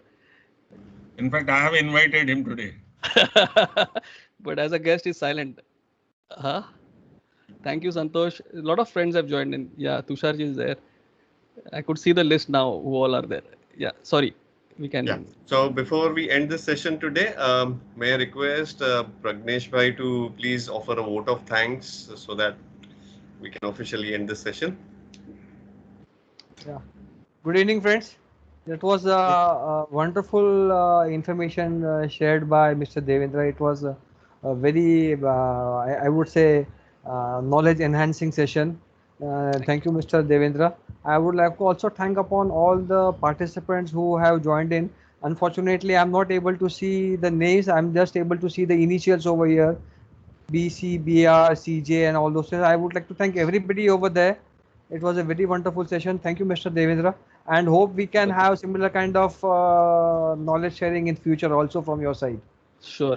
In fact, I have invited him today. But as a guest, he's silent. Huh? Thank you, Santosh. A lot of friends have joined in. Yeah, Tusharji is there. I could see the list now who all are there. Yeah, sorry. We can. Yeah. So before we end this session today, may I request Pragnesh Bhai to please offer a vote of thanks so that we can officially end this session. Yeah. Good evening, friends. That was a wonderful information shared by Mr. Devendra. It was a very, I would say, knowledge enhancing session. Thank you, Mr. Devendra. I would like to also thank upon all the participants who have joined in. Unfortunately, I'm not able to see the names. I'm just able to see the initials over here. BC, BR, CJ, and all those things. I would like to thank everybody over there. It was a very wonderful session. Thank you, Mr. Devendra, and hope we can have similar kind of knowledge sharing in future also from your side. Sure.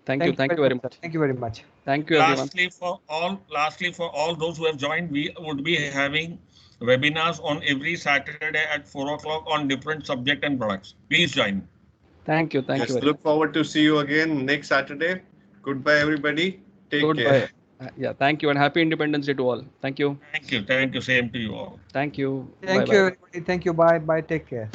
Thank you very much. Thank you very much. Thank you, everyone. Lastly, for all those who have joined, we would be having webinars on every Saturday at 4 o'clock on different subject and products. Please join. Thank you. Thank you. Look forward to see you again next Saturday. Goodbye, everybody. Take care. Yeah, thank you, and happy Independence Day to all. Thank you. Thank you. Same to you all. Thank you. Thank you, everybody. Thank you. Bye. Take care.